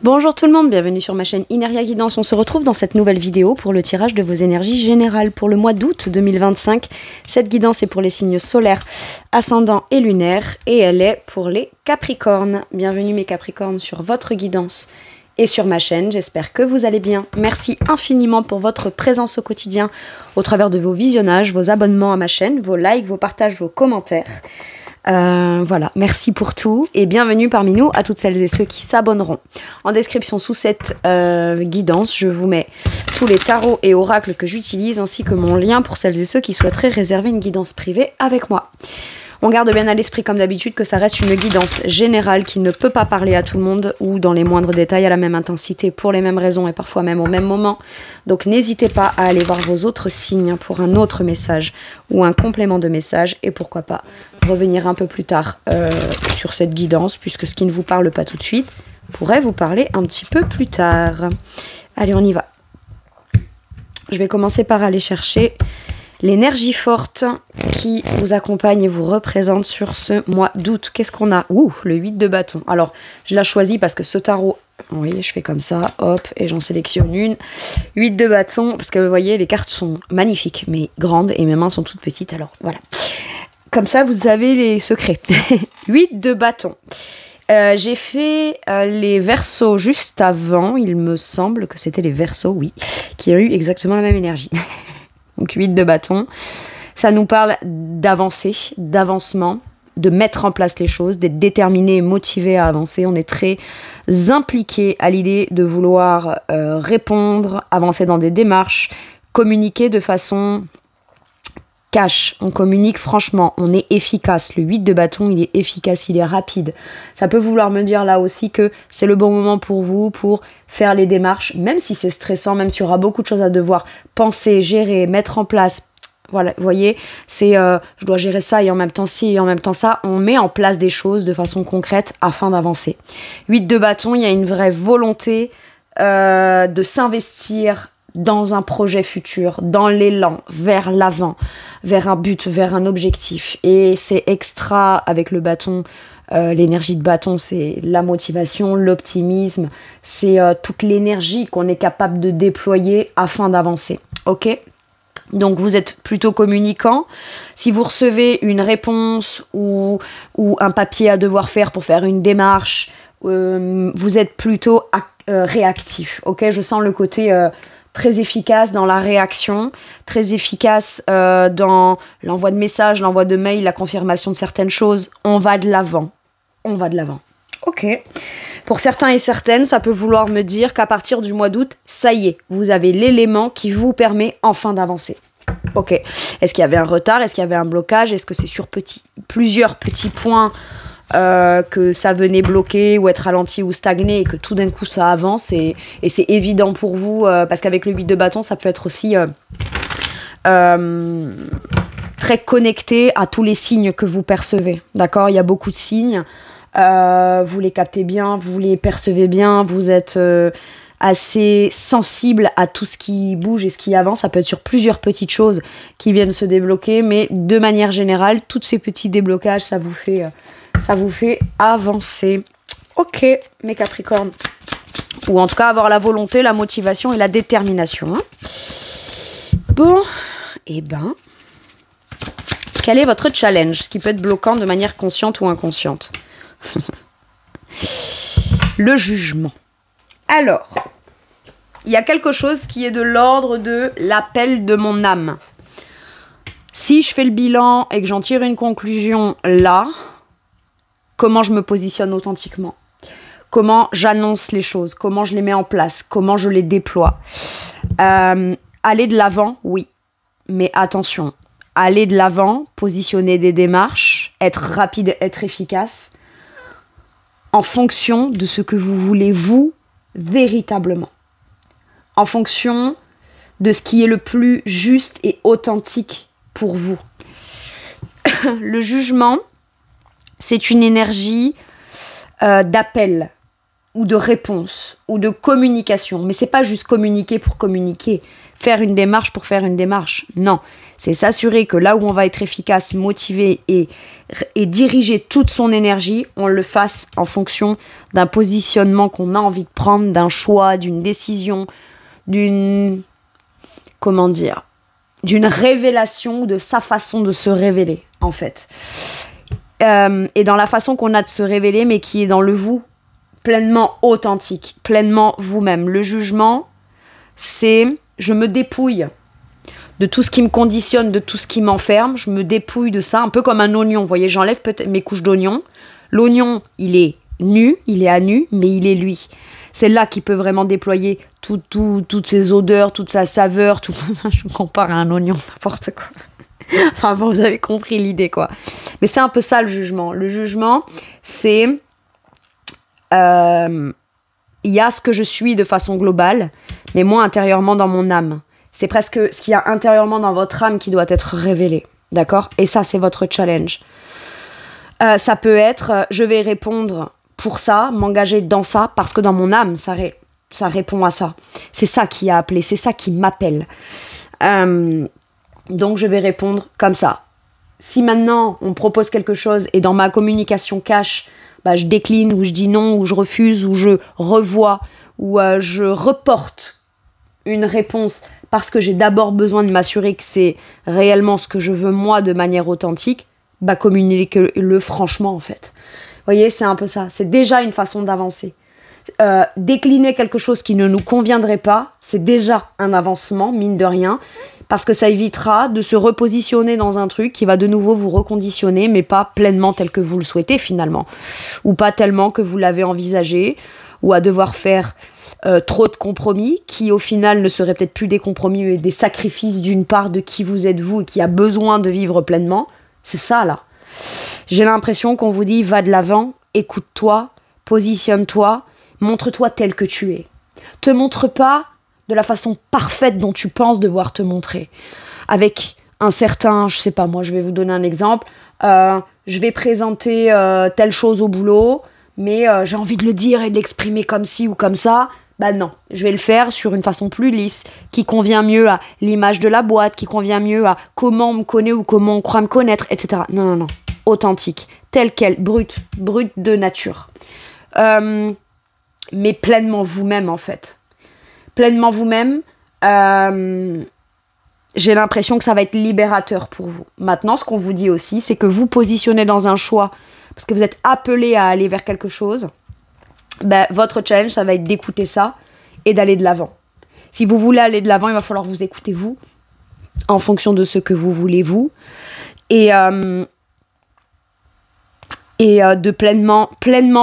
Bonjour tout le monde, bienvenue sur ma chaîne Ineria Guidance. On se retrouve dans cette nouvelle vidéo pour le tirage de vos énergies générales pour le mois d'août 2025. Cette guidance est pour les signes solaires, ascendants et lunaires et elle est pour les Capricornes. Bienvenue mes Capricornes sur votre guidance et sur ma chaîne. J'espère que vous allez bien. Merci infiniment pour votre présence au quotidien au travers de vos visionnages, vos abonnements à ma chaîne, vos likes, vos partages, vos commentaires. Voilà, merci pour tout et bienvenue parmi nous à toutes celles et ceux qui s'abonneront. En description sous cette guidance, je vous mets tous les tarots et oracles que j'utilise ainsi que mon lien pour celles et ceux qui souhaiteraient réserver une guidance privée avec moi. On garde bien à l'esprit comme d'habitude que ça reste une guidance générale qui ne peut pas parler à tout le monde ou dans les moindres détails à la même intensité pour les mêmes raisons et parfois même au même moment. Donc n'hésitez pas à aller voir vos autres signes pour un autre message ou un complément de message et pourquoi pas revenir un peu plus tard sur cette guidance puisque ce qui ne vous parle pas tout de suite pourrait vous parler un petit peu plus tard. Allez, on y va. Je vais commencer par aller chercher l'énergie forte qui vous accompagne et vous représente sur ce mois d'août. Qu'est-ce qu'on a? Ouh, le 8 de bâton. Alors, je l'ai choisi parce que ce tarot, vous voyez, je fais comme ça, hop, et j'en sélectionne une. 8 de bâton, parce que vous voyez, les cartes sont magnifiques, mais grandes, et mes mains sont toutes petites, alors voilà. Comme ça, vous avez les secrets. 8 de bâton. J'ai fait les Verseaux juste avant, il me semble que c'était les Verseaux, oui, qui ont eu exactement la même énergie. Donc 8 de bâton, ça nous parle d'avancer, d'avancement, de mettre en place les choses, d'être déterminé et motivé à avancer. On est très impliqué à l'idée de vouloir répondre, avancer dans des démarches, communiquer de façon cash. On communique franchement, on est efficace. Le 8 de bâton, il est efficace, il est rapide. Ça peut vouloir me dire là aussi que c'est le bon moment pour vous pour faire les démarches, même si c'est stressant, même s'il y aura beaucoup de choses à devoir penser, gérer, mettre en place. Voilà, vous voyez, c'est je dois gérer ça et en même temps ci et en même temps ça. On met en place des choses de façon concrète afin d'avancer. 8 de bâton, il y a une vraie volonté de s'investir dans un projet futur, dans l'élan, vers l'avant, vers un but, vers un objectif. Et c'est extra avec le bâton, l'énergie de bâton, c'est la motivation, l'optimisme, c'est toute l'énergie qu'on est capable de déployer afin d'avancer. Ok ? Donc vous êtes plutôt communicant. Si vous recevez une réponse ou un papier à devoir faire pour faire une démarche, vous êtes plutôt réactif. Ok ? Je sens le côté très efficace dans la réaction, très efficace dans l'envoi de messages, l'envoi de mails, la confirmation de certaines choses. On va de l'avant. On va de l'avant. Ok. Pour certains et certaines, ça peut vouloir me dire qu'à partir du mois d'août, ça y est, vous avez l'élément qui vous permet enfin d'avancer. Ok. Est-ce qu'il y avait un retard? Est-ce qu'il y avait un blocage? Est-ce que c'est sur plusieurs petits points que ça venait bloquer ou être ralenti ou stagner et que tout d'un coup ça avance et c'est évident pour vous parce qu'avec le 8 de bâton ça peut être aussi très connecté à tous les signes que vous percevez, d'accord? Il y a beaucoup de signes, vous les captez bien, vous les percevez bien, vous êtes assez sensible à tout ce qui bouge et ce qui avance. Ça peut être sur plusieurs petites choses qui viennent se débloquer, mais de manière générale, tous ces petits déblocages, ça vous fait avancer. Ok, mes Capricornes. Ou en tout cas, avoir la volonté, la motivation et la détermination. Hein. Bon, et ben, quel est votre challenge? Ce qui peut être bloquant de manière consciente ou inconsciente. Le jugement. Alors, il y a quelque chose qui est de l'ordre de l'appel de mon âme. Si je fais le bilan et que j'en tire une conclusion là, comment je me positionne authentiquement? Comment j'annonce les choses? Comment je les mets en place? Comment je les déploie? Aller de l'avant, oui. Mais attention, aller de l'avant, positionner des démarches, être rapide, être efficace, en fonction de ce que vous voulez vous, véritablement. En fonction de ce qui est le plus juste et authentique pour vous. Le jugement, c'est une énergie d'appel. ou de réponse ou de communication. Mais c'est pas juste communiquer pour communiquer, faire une démarche pour faire une démarche. Non, c'est s'assurer que là où on va être efficace, motivé et diriger toute son énergie, on le fasse en fonction d'un positionnement qu'on a envie de prendre, d'un choix, d'une décision, d'une révélation ou de sa façon de se révéler, en fait. Et dans la façon qu'on a de se révéler, mais qui est dans le vous, pleinement authentique, pleinement vous-même. Le jugement, c'est je me dépouille de tout ce qui me conditionne, de tout ce qui m'enferme, je me dépouille de ça, un peu comme un oignon, vous voyez, j'enlève peut-être mes couches d'oignon. L'oignon, il est nu, il est à nu, mais il est lui. C'est là qu'il peut vraiment déployer toutes ses odeurs, toute sa saveur, tout. Je me compare à un oignon, n'importe quoi. Enfin bon, vous avez compris l'idée, quoi. Mais c'est un peu ça, le jugement. Le jugement, c'est... il y a ce que je suis de façon globale, mais moi, intérieurement, dans mon âme. C'est presque ce qu'il y a intérieurement dans votre âme qui doit être révélé. D'accord ? Et ça, c'est votre challenge. Ça peut être, je vais répondre pour ça, m'engager dans ça, parce que dans mon âme, ça répond à ça. C'est ça qui a appelé, c'est ça qui m'appelle. Donc, je vais répondre comme ça. Si maintenant, on me propose quelque chose et dans ma communication cash, je décline, ou je dis non, ou je refuse, ou je revois, ou je reporte une réponse parce que j'ai d'abord besoin de m'assurer que c'est réellement ce que je veux moi de manière authentique, communiquez-le franchement en fait. Vous voyez, c'est un peu ça. C'est déjà une façon d'avancer. Décliner quelque chose qui ne nous conviendrait pas, c'est déjà un avancement, mine de rien, parce que ça évitera de se repositionner dans un truc qui va de nouveau vous reconditionner, mais pas pleinement tel que vous le souhaitez finalement, ou pas tellement que vous l'avez envisagé, ou à devoir faire trop de compromis, qui au final ne seraient peut-être plus des compromis, mais des sacrifices d'une part de qui vous êtes vous et qui a besoin de vivre pleinement. C'est ça là. J'ai l'impression qu'on vous dit va de l'avant, écoute-toi, positionne-toi, montre-toi tel que tu es. Te montre pas de la façon parfaite dont tu penses devoir te montrer. Avec un certain, je sais pas, moi je vais vous donner un exemple, je vais présenter telle chose au boulot, mais j'ai envie de le dire et de l'exprimer comme ci ou comme ça. Non, je vais le faire sur une façon plus lisse, qui convient mieux à l'image de la boîte, qui convient mieux à comment on me connaît ou comment on croit me connaître, etc. Non. Authentique, tel quel, brut de nature. Mais pleinement vous-même, en fait. Pleinement vous-même, j'ai l'impression que ça va être libérateur pour vous. Maintenant, ce qu'on vous dit aussi, c'est que vous positionnez dans un choix, parce que vous êtes appelé à aller vers quelque chose, votre challenge, ça va être d'écouter ça et d'aller de l'avant. Si vous voulez aller de l'avant, il va falloir vous écouter vous, en fonction de ce que vous voulez vous, et de pleinement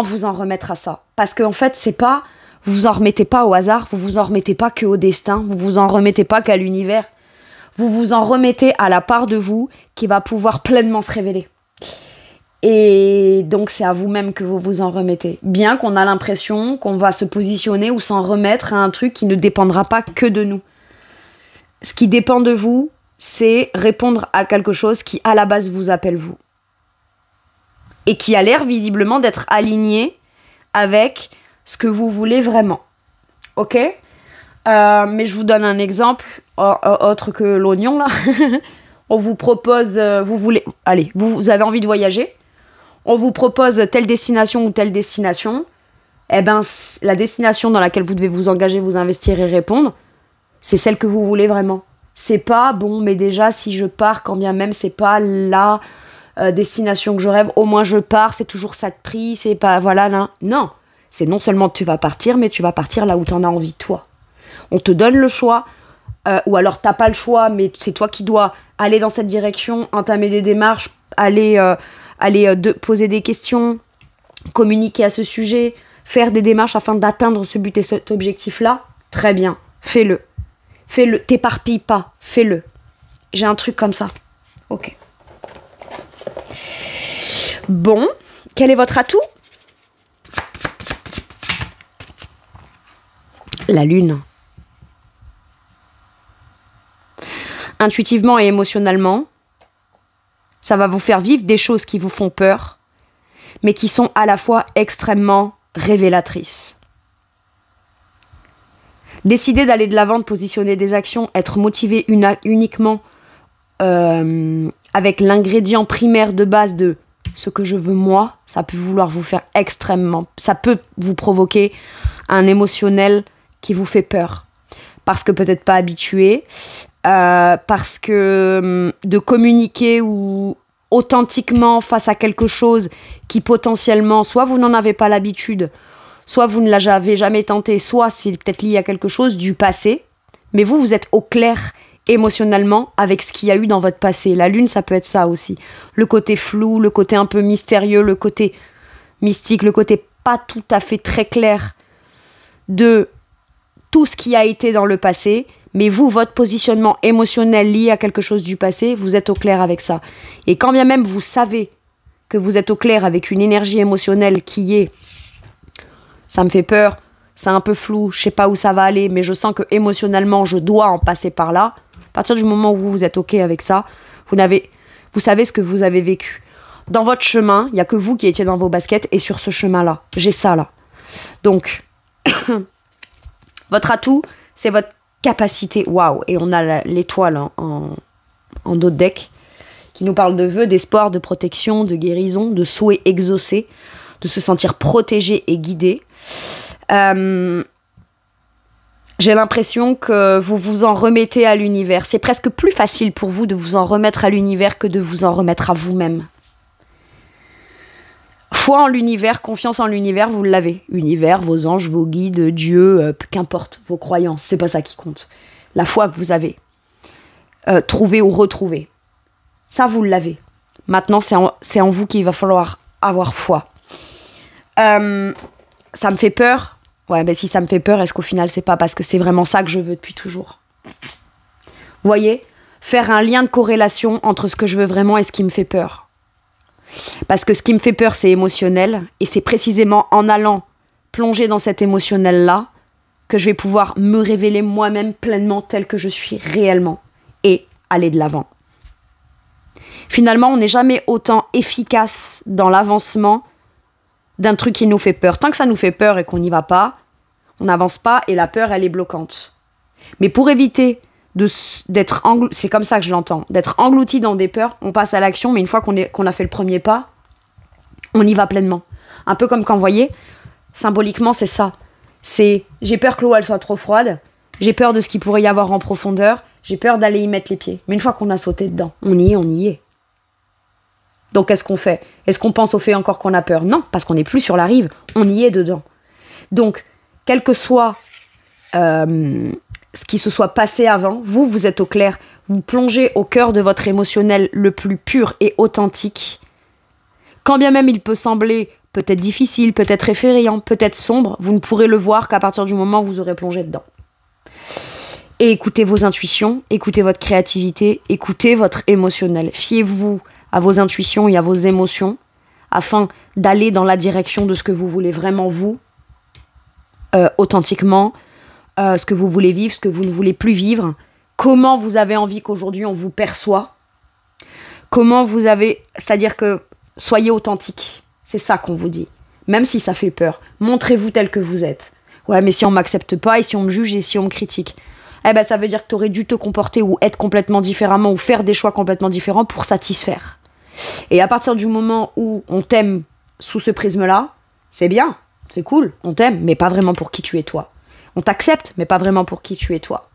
vous en remettre à ça. Parce qu'en fait, c'est pas, vous vous en remettez pas au hasard, vous vous en remettez pas que au destin, vous vous en remettez pas qu'à l'univers, vous vous en remettez à la part de vous qui va pouvoir pleinement se révéler. Et donc c'est à vous-même que vous vous en remettez. Bien qu'on a l'impression qu'on va se positionner ou s'en remettre à un truc qui ne dépendra pas que de nous. Ce qui dépend de vous, c'est répondre à quelque chose qui à la base vous appelle vous. Et qui a l'air visiblement d'être aligné avec ce que vous voulez vraiment. Ok ? Mais je vous donne un exemple autre que l'oignon là. On vous propose, vous avez envie de voyager. On vous propose telle destination ou telle destination. La destination dans laquelle vous devez vous engager, vous investir et répondre, c'est celle que vous voulez vraiment. C'est pas, mais déjà, si je pars, quand bien même, c'est pas la destination que je rêve, au moins je pars, c'est toujours ça de prix, c'est pas, voilà, là. Non. C'est non seulement tu vas partir, mais tu vas partir là où t'en as envie, toi. On te donne le choix, ou alors t'as pas le choix, mais c'est toi qui dois aller dans cette direction, entamer des démarches, aller poser des questions, communiquer à ce sujet, faire des démarches afin d'atteindre ce but et cet objectif-là. Très bien, fais-le. Fais-le, t'éparpille pas, fais-le. J'ai un truc comme ça. Ok. Bon, quel est votre atout ? La lune. Intuitivement et émotionnellement, ça va vous faire vivre des choses qui vous font peur, mais qui sont à la fois extrêmement révélatrices. Décider d'aller de l'avant, de positionner des actions, être motivé uniquement avec l'ingrédient primaire de base de ce que je veux moi, ça peut vouloir vous faire extrêmement... Ça peut vous provoquer un émotionnel qui vous fait peur. Parce que peut-être pas habitué, parce que de communiquer ou authentiquement face à quelque chose qui potentiellement, soit vous n'en avez pas l'habitude, soit vous ne l'avez jamais tenté, soit c'est peut-être lié à quelque chose du passé, mais vous êtes au clair émotionnellement avec ce qu'il y a eu dans votre passé. La lune, ça peut être ça aussi. Le côté flou, le côté un peu mystérieux, le côté mystique, le côté pas tout à fait très clair de tout ce qui a été dans le passé, mais vous, votre positionnement émotionnel lié à quelque chose du passé, vous êtes au clair avec ça. Et quand bien même vous savez que vous êtes au clair avec une énergie émotionnelle qui est « ça me fait peur, c'est un peu flou, je sais pas où ça va aller, mais je sens que émotionnellement, je dois en passer par là », à partir du moment où vous êtes OK avec ça, vous savez ce que vous avez vécu. Dans votre chemin, il n'y a que vous qui étiez dans vos baskets et sur ce chemin-là. J'ai ça là. Donc, votre atout, c'est votre capacité. Waouh! Et on a l'étoile en dos de deck qui nous parle de vœux, d'espoir, de protection, de guérison, de souhaits exaucés, de se sentir protégé et guidé. J'ai l'impression que vous vous en remettez à l'univers. C'est presque plus facile pour vous de vous en remettre à l'univers que de vous en remettre à vous-même. Foi en l'univers, confiance en l'univers, vous l'avez. Univers, vos anges, vos guides, Dieu, qu'importe, vos croyances, c'est pas ça qui compte. La foi que vous avez. Trouver ou retrouver. Ça, vous l'avez. Maintenant, c'est en vous qu'il va falloir avoir foi. Ça me fait peur. Ouais, ben si ça me fait peur, est-ce qu'au final, c'est pas parce que c'est vraiment ça que je veux depuis toujours? Vous voyez? Faire un lien de corrélation entre ce que je veux vraiment et ce qui me fait peur. Parce que ce qui me fait peur, c'est émotionnel. Et c'est précisément en allant plonger dans cet émotionnel-là que je vais pouvoir me révéler moi-même pleinement tel que je suis réellement. Et aller de l'avant. Finalement, on n'est jamais autant efficace dans l'avancement d'un truc qui nous fait peur. Tant que ça nous fait peur et qu'on n'y va pas, on n'avance pas et la peur, elle est bloquante. Mais pour éviter d'être englouti, c'est comme ça que je l'entends, d'être englouti dans des peurs, on passe à l'action, mais une fois qu'on a fait le premier pas, on y va pleinement. Un peu comme quand, vous voyez, symboliquement, c'est ça. C'est, j'ai peur que l'eau, elle soit trop froide, j'ai peur de ce qu'il pourrait y avoir en profondeur, j'ai peur d'aller y mettre les pieds. Mais une fois qu'on a sauté dedans, on y est. Donc, qu'est-ce qu'on fait? Est-ce qu'on pense au fait encore qu'on a peur? Non, parce qu'on n'est plus sur la rive, on y est dedans. Donc, quel que soit ce qui se soit passé avant, vous êtes au clair, vous plongez au cœur de votre émotionnel le plus pur et authentique. Quand bien même il peut sembler peut-être difficile, peut-être effrayant, peut-être sombre, vous ne pourrez le voir qu'à partir du moment où vous aurez plongé dedans. Et écoutez vos intuitions, écoutez votre créativité, écoutez votre émotionnel. Fiez-vous à vos intuitions et à vos émotions afin d'aller dans la direction de ce que vous voulez vraiment vous, authentiquement, ce que vous voulez vivre, ce que vous ne voulez plus vivre, comment vous avez envie qu'aujourd'hui on vous perçoit, comment vous avez... C'est-à-dire que soyez authentique, c'est ça qu'on vous dit. Même si ça fait peur, montrez-vous tel que vous êtes. Ouais, mais si on m'accepte pas, et si on me juge, et si on me critique, eh ben ça veut dire que tu aurais dû te comporter ou être complètement différemment, ou faire des choix complètement différents pour satisfaire. Et à partir du moment où on t'aime sous ce prisme-là, c'est bien, c'est cool, on t'aime, mais pas vraiment pour qui tu es toi. On t'accepte, mais pas vraiment pour qui tu es toi.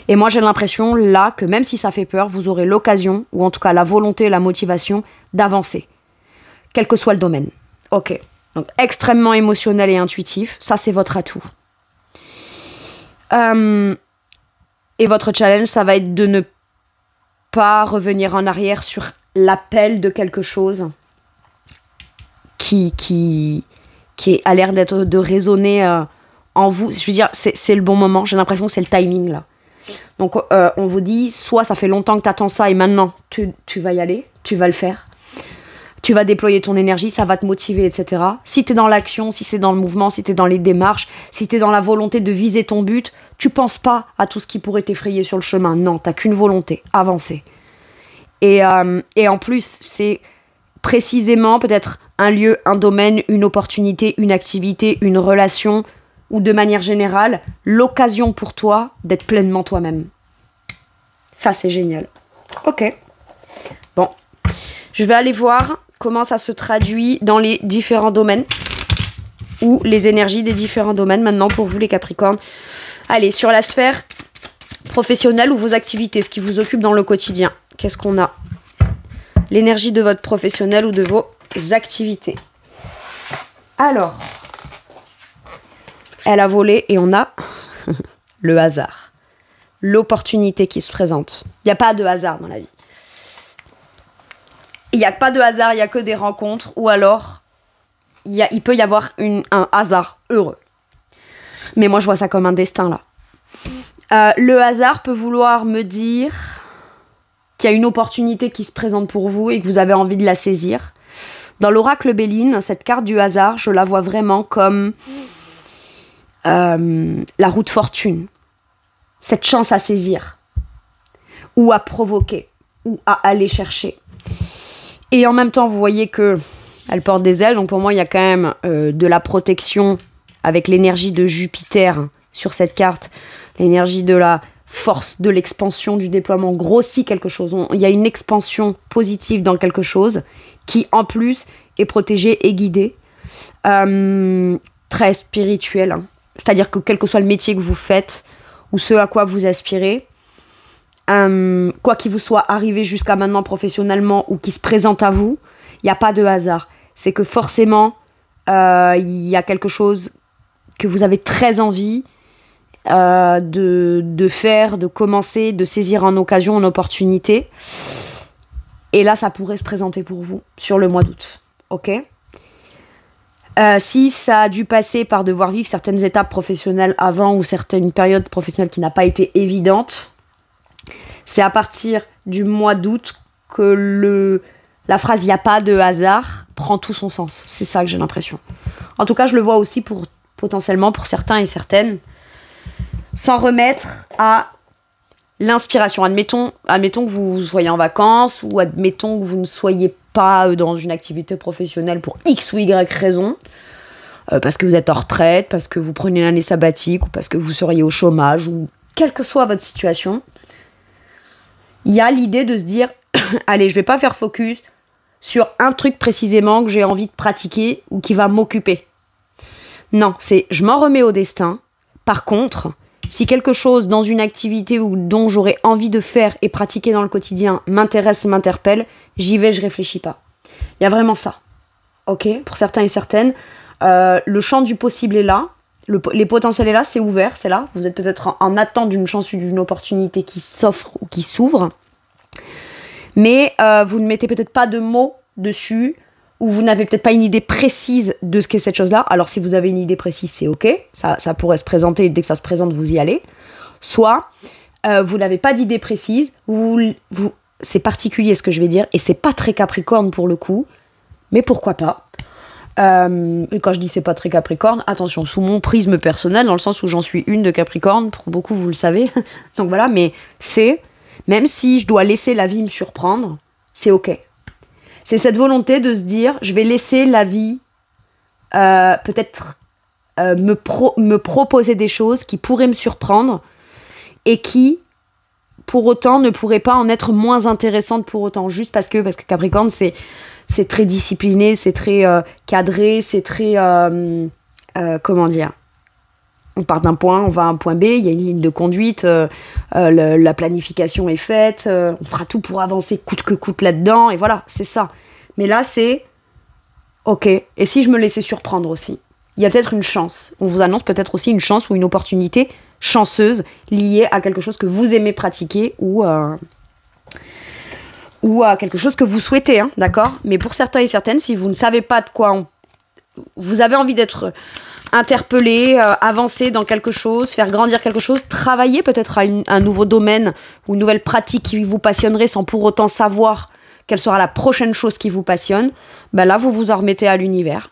Et moi, j'ai l'impression, là, que même si ça fait peur, vous aurez l'occasion, ou en tout cas la volonté et la motivation, d'avancer. Quel que soit le domaine. Ok. Donc, extrêmement émotionnel et intuitif, ça, c'est votre atout. Et votre challenge, ça va être de ne pas revenir en arrière sur l'appel de quelque chose qui a l'air de résonner en vous. Je veux dire, c'est le bon moment. J'ai l'impression que c'est le timing, là. Donc, on vous dit, soit ça fait longtemps que tu attends ça et maintenant, tu vas y aller, tu vas le faire. Tu vas déployer ton énergie, ça va te motiver, etc. Si tu es dans l'action, si c'est dans le mouvement, si tu es dans les démarches, si tu es dans la volonté de viser ton but, tu penses pas à tout ce qui pourrait t'effrayer sur le chemin. Non, t'as qu'une volonté, avancer. Et en plus, c'est précisément peut-être un lieu, un domaine, une opportunité, une activité, une relation ou de manière générale, l'occasion pour toi d'être pleinement toi-même. Ça, c'est génial. Ok. Bon. Je vais aller voir comment ça se traduit dans les différents domaines ou les énergies des différents domaines maintenant pour vous les Capricornes. Allez, sur la sphère professionnelle ou vos activités, ce qui vous occupe dans le quotidien. Qu'est-ce qu'on a? L'énergie de votre professionnel ou de vos activités. Alors, elle a volé et on a le hasard. L'opportunité qui se présente. Il n'y a pas de hasard dans la vie. Il n'y a pas de hasard, il n'y a que des rencontres ou alors il peut y avoir un hasard heureux. Mais moi, je vois ça comme un destin, là. Le hasard peut vouloir me dire qu'il y a une opportunité qui se présente pour vous et que vous avez envie de la saisir. Dans l'oracle Béline, cette carte du hasard, je la vois vraiment comme la roue de fortune. Cette chance à saisir, ou à provoquer, ou à aller chercher. Et en même temps, vous voyez que elle porte des ailes, donc pour moi, il y a quand même de la protection avec l'énergie de Jupiter sur cette carte, l'énergie de la force, de l'expansion, du déploiement, grossit quelque chose. Il y a une expansion positive dans quelque chose qui, en plus, est protégé et guidé. Très spirituel. Hein. C'est-à-dire que quel que soit le métier que vous faites, ou ce à quoi vous aspirez, quoi qu'il vous soit arrivé jusqu'à maintenant professionnellement ou qui se présente à vous, il n'y a pas de hasard. C'est que forcément, il y a quelque chose que vous avez très envie de faire, de commencer, de saisir en occasion, en opportunité. Et là, ça pourrait se présenter pour vous sur le mois d'août. Ok ? Si ça a dû passer par devoir vivre certaines étapes professionnelles avant ou certaines périodes professionnelles qui n'a pas été évidente, c'est à partir du mois d'août que la phrase « il n'y a pas de hasard » prend tout son sens. C'est ça que j'ai l'impression. En tout cas, je le vois aussi potentiellement pour certains et certaines, s'en remettre à l'inspiration. Admettons que vous soyez en vacances ou admettons que vous ne soyez pas dans une activité professionnelle pour X ou Y raison, parce que vous êtes en retraite, parce que vous prenez l'année sabbatique ou parce que vous seriez au chômage ou quelle que soit votre situation, il y a l'idée de se dire allez, je vais pas faire focus sur un truc précisément que j'ai envie de pratiquer ou qui va m'occuper. Non, c'est je m'en remets au destin. Par contre, si quelque chose dans une activité ou dont j'aurais envie de faire et pratiquer dans le quotidien m'intéresse, m'interpelle, j'y vais, je réfléchis pas. Il y a vraiment ça. Ok ? Pour certains et certaines, le champ du possible est là. Les potentiels est là, c'est ouvert, c'est là. Vous êtes peut-être en attente d'une chance ou d'une opportunité qui s'offre ou qui s'ouvre. Mais vous ne mettez peut-être pas de mots dessus ou vous n'avez peut-être pas une idée précise de ce qu'est cette chose-là. Alors si vous avez une idée précise, c'est ok. Ça pourrait se présenter, dès que ça se présente, vous y allez. Soit vous n'avez pas d'idée précise, c'est particulier ce que je vais dire, et c'est pas très Capricorne pour le coup, mais pourquoi pas. Et quand je dis c'est pas très Capricorne, attention, sous mon prisme personnel, dans le sens où j'en suis une de Capricorne, pour beaucoup vous le savez, donc voilà, mais c'est, même si je dois laisser la vie me surprendre, c'est ok. C'est cette volonté de se dire, je vais laisser la vie peut-être me proposer des choses qui pourraient me surprendre et qui, pour autant, ne pourraient pas en être moins intéressantes pour autant. Juste parce que Capricorne, c'est très discipliné, c'est très cadré, c'est très... comment dire ? On part d'un point, on va à un point B, il y a une ligne de conduite, la planification est faite, on fera tout pour avancer coûte que coûte là-dedans, et voilà, c'est ça. Mais là, c'est ok. Et si je me laissais surprendre aussi ? Il y a peut-être une chance. On vous annonce peut-être aussi une chance ou une opportunité chanceuse liée à quelque chose que vous aimez pratiquer ou à quelque chose que vous souhaitez, hein, d'accord ? Mais pour certains et certaines, si vous ne savez pas de quoi vous avez envie d'être interpeller, avancer dans quelque chose, faire grandir quelque chose, travailler peut-être à un nouveau domaine ou une nouvelle pratique qui vous passionnerait sans pour autant savoir quelle sera la prochaine chose qui vous passionne, ben là, vous vous en remettez à l'univers.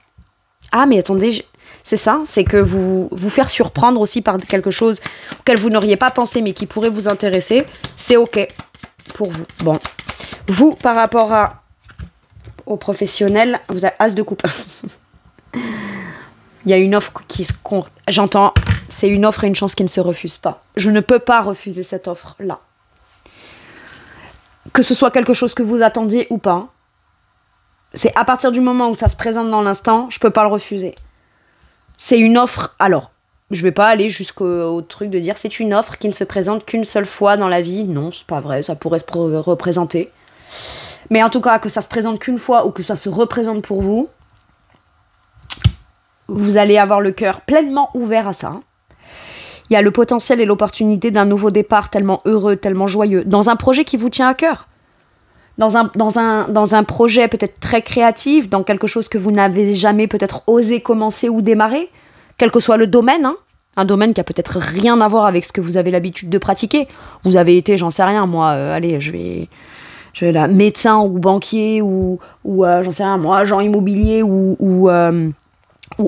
Ah, mais attendez, c'est ça, c'est que vous faire surprendre aussi par quelque chose auquel vous n'auriez pas pensé mais qui pourrait vous intéresser, c'est ok pour vous. Bon, vous, par rapport aux professionnels, vous avez As de coupe. Il y a une offre j'entends, c'est une offre et une chance qui ne se refusent pas. Je ne peux pas refuser cette offre-là. Que ce soit quelque chose que vous attendiez ou pas, c'est à partir du moment où ça se présente dans l'instant, je peux pas le refuser. C'est une offre, alors, je vais pas aller jusqu'au truc de dire c'est une offre qui ne se présente qu'une seule fois dans la vie. Non, c'est pas vrai, ça pourrait se représenter. Mais en tout cas, que ça se présente qu'une fois ou que ça se représente pour vous, vous allez avoir le cœur pleinement ouvert à ça. Il y a le potentiel et l'opportunité d'un nouveau départ tellement heureux, tellement joyeux, dans un projet qui vous tient à cœur. Dans un projet peut-être très créatif, dans quelque chose que vous n'avez jamais peut-être osé commencer ou démarrer, quel que soit le domaine, hein, un domaine qui a peut-être rien à voir avec ce que vous avez l'habitude de pratiquer. Vous avez été, j'en sais rien, moi, allez, je vais là, médecin ou banquier ou j'en sais rien, moi, agent immobilier ou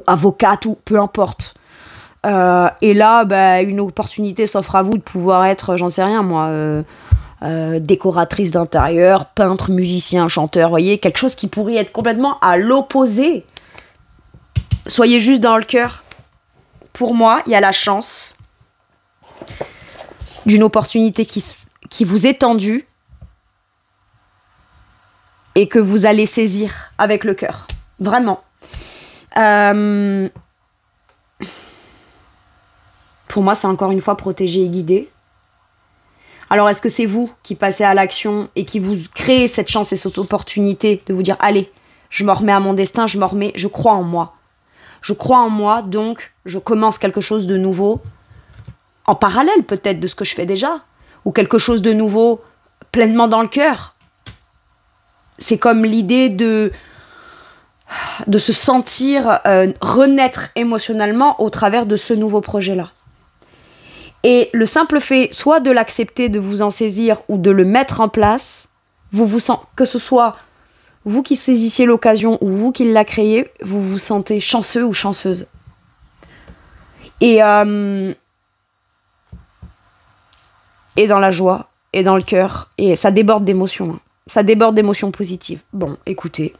avocate ou peu importe. Et là, une opportunité s'offre à vous de pouvoir être, j'en sais rien, moi, décoratrice d'intérieur, peintre, musicien, chanteur, voyez, quelque chose qui pourrait être complètement à l'opposé. Soyez juste dans le cœur. Pour moi, il y a la chance d'une opportunité qui vous est tendue et que vous allez saisir avec le cœur. Vraiment. Pour moi, c'est encore une fois protégé et guidé. Alors, est-ce que c'est vous qui passez à l'action et qui vous créez cette chance et cette opportunité de vous dire « Allez, je me remets à mon destin, je crois en moi. Je crois en moi, donc je commence quelque chose de nouveau, en parallèle peut-être de ce que je fais déjà, ou quelque chose de nouveau pleinement dans le cœur. » C'est comme l'idée de se sentir renaître émotionnellement au travers de ce nouveau projet-là. Et le simple fait, soit de l'accepter, de vous en saisir, ou de le mettre en place, que ce soit vous qui saisissiez l'occasion ou vous qui la créez, vous vous sentez chanceux ou chanceuse. Et dans la joie, et dans le cœur, et ça déborde d'émotions. Hein. Ça déborde d'émotions positives. Bon, écoutez.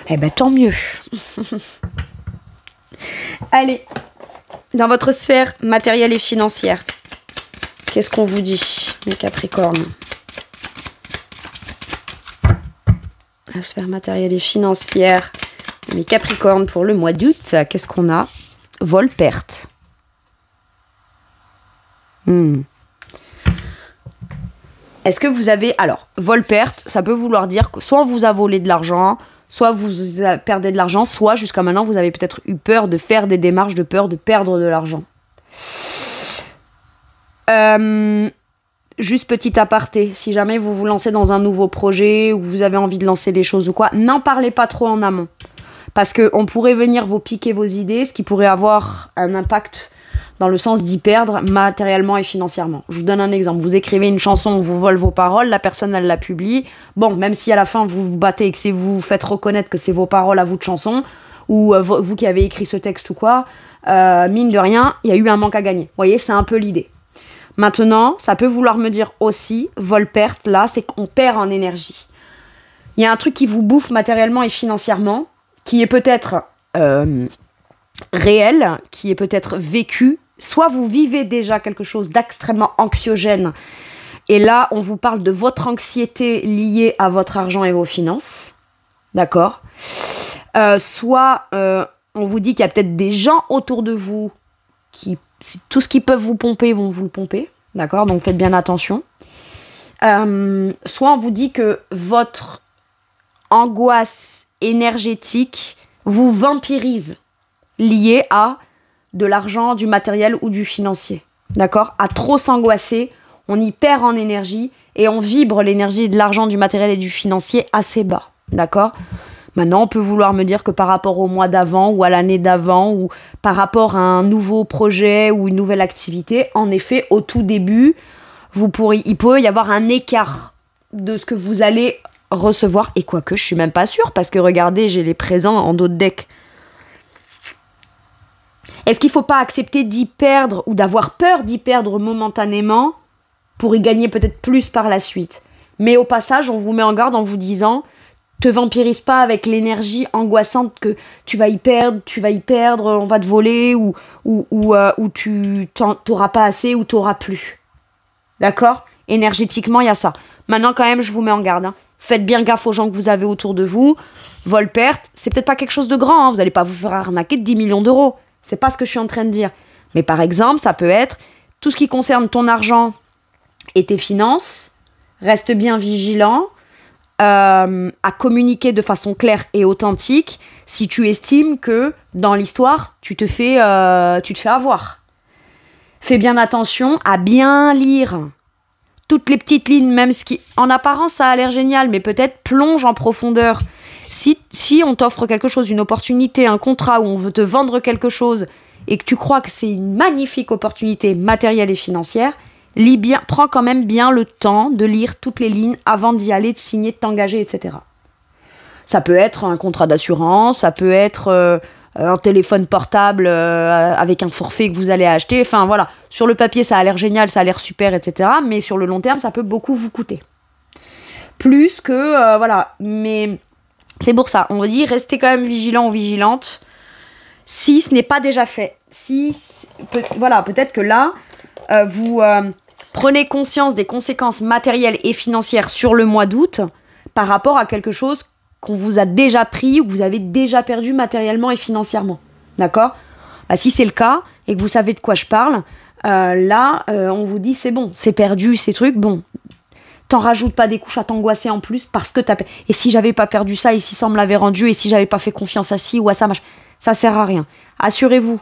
Eh ben, tant mieux. Allez. Dans votre sphère matérielle et financière, qu'est-ce qu'on vous dit, mes Capricornes? La sphère matérielle et financière, mes Capricornes, pour le mois d'août, qu'est-ce qu'on a? Vol-perte. Est-ce que vous avez... Alors, vol-perte, ça peut vouloir dire que soit on vous a volé de l'argent, soit vous perdez de l'argent, soit jusqu'à maintenant vous avez peut-être eu peur de faire des démarches, de peur de perdre de l'argent. Juste petit aparté, si jamais vous vous lancez dans un nouveau projet ou vous avez envie de lancer des choses ou quoi, n'en parlez pas trop en amont. Parce qu'on pourrait venir vous piquer vos idées, ce qui pourrait avoir un impact dans le sens d'y perdre matériellement et financièrement. Je vous donne un exemple. Vous écrivez une chanson, on vous vole vos paroles, la personne, elle la publie. Bon, même si à la fin, vous vous battez et que vous faites reconnaître que c'est vos paroles à vous de chanson, ou vous qui avez écrit ce texte ou quoi, mine de rien, il y a eu un manque à gagner. Vous voyez, c'est un peu l'idée. Maintenant, ça peut vouloir me dire aussi, vol-perte, là, c'est qu'on perd en énergie. Il y a un truc qui vous bouffe matériellement et financièrement, qui est peut-être réel, qui est peut-être vécu. Soit vous vivez déjà quelque chose d'extrêmement anxiogène, et là, on vous parle de votre anxiété liée à votre argent et vos finances, d'accord ? Soit on vous dit qu'il y a peut-être des gens autour de vous qui, tout ce qu'ils peuvent vous pomper, vont vous le pomper, d'accord ? Donc faites bien attention. Soit on vous dit que votre angoisse énergétique vous vampirise, liée à de l'argent, du matériel ou du financier. D'accord ? À trop s'angoisser, on y perd en énergie et on vibre l'énergie de l'argent, du matériel et du financier assez bas. D'accord ? Maintenant, on peut vouloir me dire que par rapport au mois d'avant ou à l'année d'avant ou par rapport à un nouveau projet ou une nouvelle activité, en effet, au tout début, il peut y avoir un écart de ce que vous allez recevoir. Et quoique, je suis même pas sûre parce que regardez, j'ai les présents en dos de deck. Est-ce qu'il ne faut pas accepter d'y perdre ou d'avoir peur d'y perdre momentanément pour y gagner peut-être plus par la suite ? Mais au passage, on vous met en garde en vous disant te vampirise pas avec l'énergie angoissante que tu vas y perdre, on va te voler, ou tu t'auras pas assez, ou t'auras plus. D'accord? Énergétiquement, il y a ça. Maintenant, quand même, je vous mets en garde. Hein. Faites bien gaffe aux gens que vous avez autour de vous. Vol-perte, c'est peut-être pas quelque chose de grand. Hein. Vous n'allez pas vous faire arnaquer de 10 millions d'euros. C'est pas ce que je suis en train de dire. Mais par exemple, ça peut être tout ce qui concerne ton argent et tes finances. Reste bien vigilant à communiquer de façon claire et authentique si tu estimes que dans l'histoire, tu te fais avoir. Fais bien attention à bien lire toutes les petites lignes, même ce qui, en apparence, ça a l'air génial, mais peut-être plonge en profondeur. Si on t'offre quelque chose, une opportunité, un contrat, où on veut te vendre quelque chose, et que tu crois que c'est une magnifique opportunité matérielle et financière, prends quand même bien le temps de lire toutes les lignes avant d'y aller, de signer, de t'engager, etc. Ça peut être un contrat d'assurance, ça peut être un téléphone portable avec un forfait que vous allez acheter. Enfin voilà, sur le papier ça a l'air génial, ça a l'air super, etc. Mais sur le long terme, ça peut beaucoup vous coûter. Plus que, voilà, mais c'est pour ça. On dit, restez quand même vigilant ou vigilante si ce n'est pas déjà fait. Voilà, peut-être que là, vous prenez conscience des conséquences matérielles et financières sur le mois d'août par rapport à quelque chose qu'on vous a déjà pris ou que vous avez déjà perdu matériellement et financièrement. D'accord ? Si c'est le cas et que vous savez de quoi je parle, là, on vous dit c'est bon, c'est perdu, ces trucs, bon, t'en rajoutes pas des couches à t'angoisser en plus parce que et si j'avais pas perdu ça, et si ça me l'avait rendu, et si j'avais pas fait confiance à ci ou à ça, ça sert à rien. Assurez-vous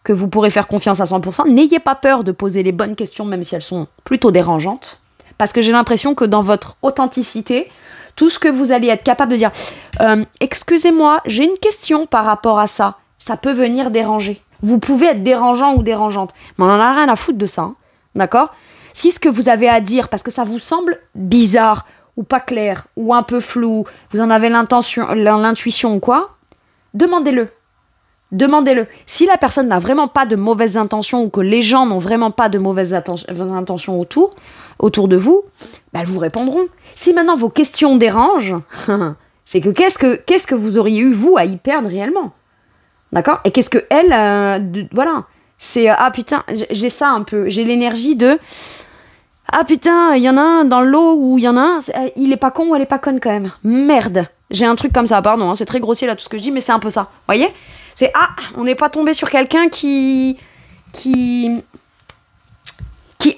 que vous pourrez faire confiance à 100%. N'ayez pas peur de poser les bonnes questions, même si elles sont plutôt dérangeantes. Parce que j'ai l'impression que dans votre authenticité, tout ce que vous allez être capable de dire « Excusez-moi, j'ai une question par rapport à ça. » Ça peut venir déranger. Vous pouvez être dérangeant ou dérangeante. Mais on n'en a rien à foutre de ça. Hein, d'accord ? Si ce que vous avez à dire, parce que ça vous semble bizarre, ou pas clair, ou un peu flou, vous en avez l'intuition ou quoi, demandez-le. Demandez-le. Si la personne n'a vraiment pas de mauvaises intentions ou que les gens n'ont vraiment pas de mauvaises intentions autour de vous, elles vous répondront. Si maintenant vos questions dérangent, c'est que qu'est-ce que vous auriez eu, vous, à y perdre réellement ? D'accord ? Et qu'est-ce que elle... voilà. C'est... ah putain, j'ai ça un peu. J'ai l'énergie de... ah putain, il y en a un dans l'eau où il y en a un, il est pas con ou elle est pas conne quand même. Merde. J'ai un truc comme ça, pardon, hein, c'est très grossier là tout ce que je dis, mais c'est un peu ça. Voyez ? C'est on n'est pas tombé sur quelqu'un qui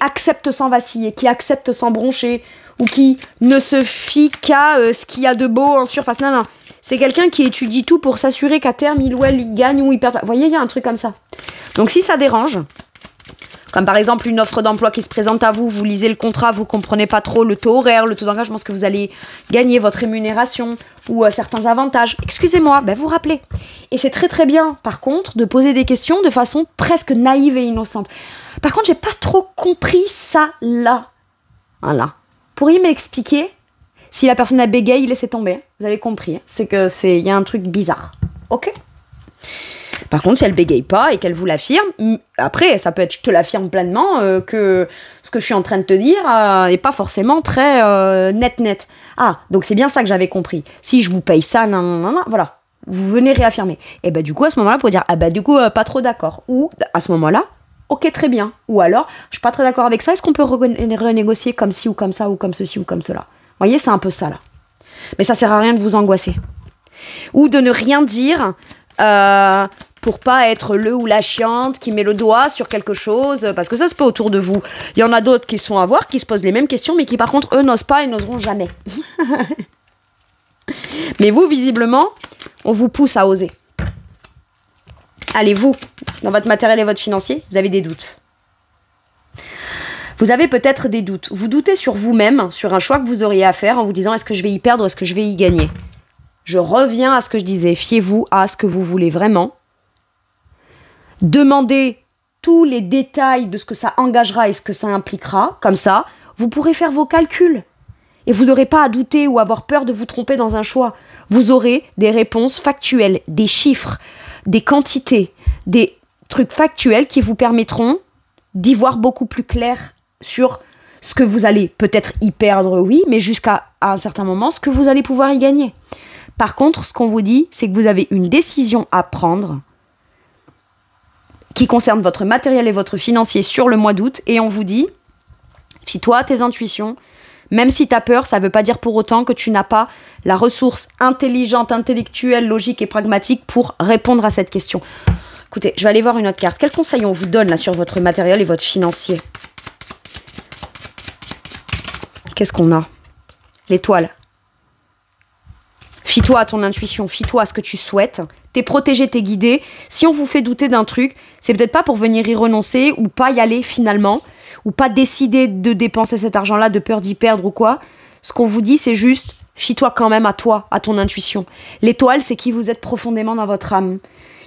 accepte sans vaciller, qui accepte sans broncher, ou qui ne se fie qu'à ce qu'il y a de beau en surface. Non. C'est quelqu'un qui étudie tout pour s'assurer qu'à terme, il ou elle, il gagne ou il perd. Vous voyez, il y a un truc comme ça. Donc si ça dérange, comme par exemple une offre d'emploi qui se présente à vous, vous lisez le contrat, vous comprenez pas trop le taux horaire, le taux d'engagement, ce que vous allez gagner, votre rémunération ou certains avantages. Excusez-moi, vous rappelez. Et c'est très très bien, par contre, de poser des questions de façon presque naïve et innocente. Par contre, j'ai pas trop compris ça là. Voilà. Pourriez m'expliquer? Si la personne a bégaye, laissez tomber. Vous avez compris. C'est que y a un truc bizarre. Ok? Par contre, si elle bégaye pas et qu'elle vous l'affirme, après, ça peut être je te l'affirme pleinement que ce que je suis en train de te dire n'est pas forcément très net. Ah, donc c'est bien ça que j'avais compris. Si je vous paye ça, non, voilà. Vous venez réaffirmer. Et du coup, à ce moment-là, vous pouvez dire, du coup, pas trop d'accord. Ou, à ce moment-là, ok, très bien. Ou alors, je suis pas très d'accord avec ça, est-ce qu'on peut renégocier comme ci ou comme ça, ou comme ceci ou comme cela? Vous voyez, c'est un peu ça, là. Mais ça sert à rien de vous angoisser. Ou de ne rien dire pour pas être le ou la chiante qui met le doigt sur quelque chose, parce que ça se peut autour de vous. Il y en a d'autres qui sont à voir, qui se posent les mêmes questions, mais qui par contre, eux, n'osent pas et n'oseront jamais. Mais vous, visiblement, on vous pousse à oser. Allez, vous, dans votre matériel et votre financier, vous avez des doutes. Vous avez peut-être des doutes. Vous doutez sur vous-même, sur un choix que vous auriez à faire en vous disant est-ce que je vais y perdre, est-ce que je vais y gagner? Je reviens à ce que je disais. Fiez-vous à ce que vous voulez vraiment. Demandez tous les détails de ce que ça engagera et ce que ça impliquera. Comme ça, vous pourrez faire vos calculs. Et vous n'aurez pas à douter ou avoir peur de vous tromper dans un choix. Vous aurez des réponses factuelles, des chiffres, des quantités, des trucs factuels qui vous permettront d'y voir beaucoup plus clair sur Ce que vous allez peut-être y perdre, oui, mais jusqu'à un certain moment, ce que vous allez pouvoir y gagner. Par contre, ce qu'on vous dit, c'est que vous avez une décision à prendre qui concerne votre matériel et votre financier sur le mois d'août, et on vous dit, fie-toi à tes intuitions, même si tu as peur, ça ne veut pas dire pour autant que tu n'as pas la ressource intelligente, intellectuelle, logique et pragmatique pour répondre à cette question. Écoutez, je vais aller voir une autre carte. Quel conseil on vous donne là sur votre matériel et votre financier? Qu'est-ce qu'on a? L'étoile. Fie-toi à ton intuition, fie-toi à ce que tu souhaites. T'es protégé, t'es guidé. Si on vous fait douter d'un truc, c'est peut-être pas pour venir y renoncer ou pas y aller finalement, ou pas décider de dépenser cet argent-là de peur d'y perdre ou quoi. Ce qu'on vous dit, c'est juste, fie-toi quand même à toi, à ton intuition. L'étoile, c'est qui vous êtes profondément dans votre âme.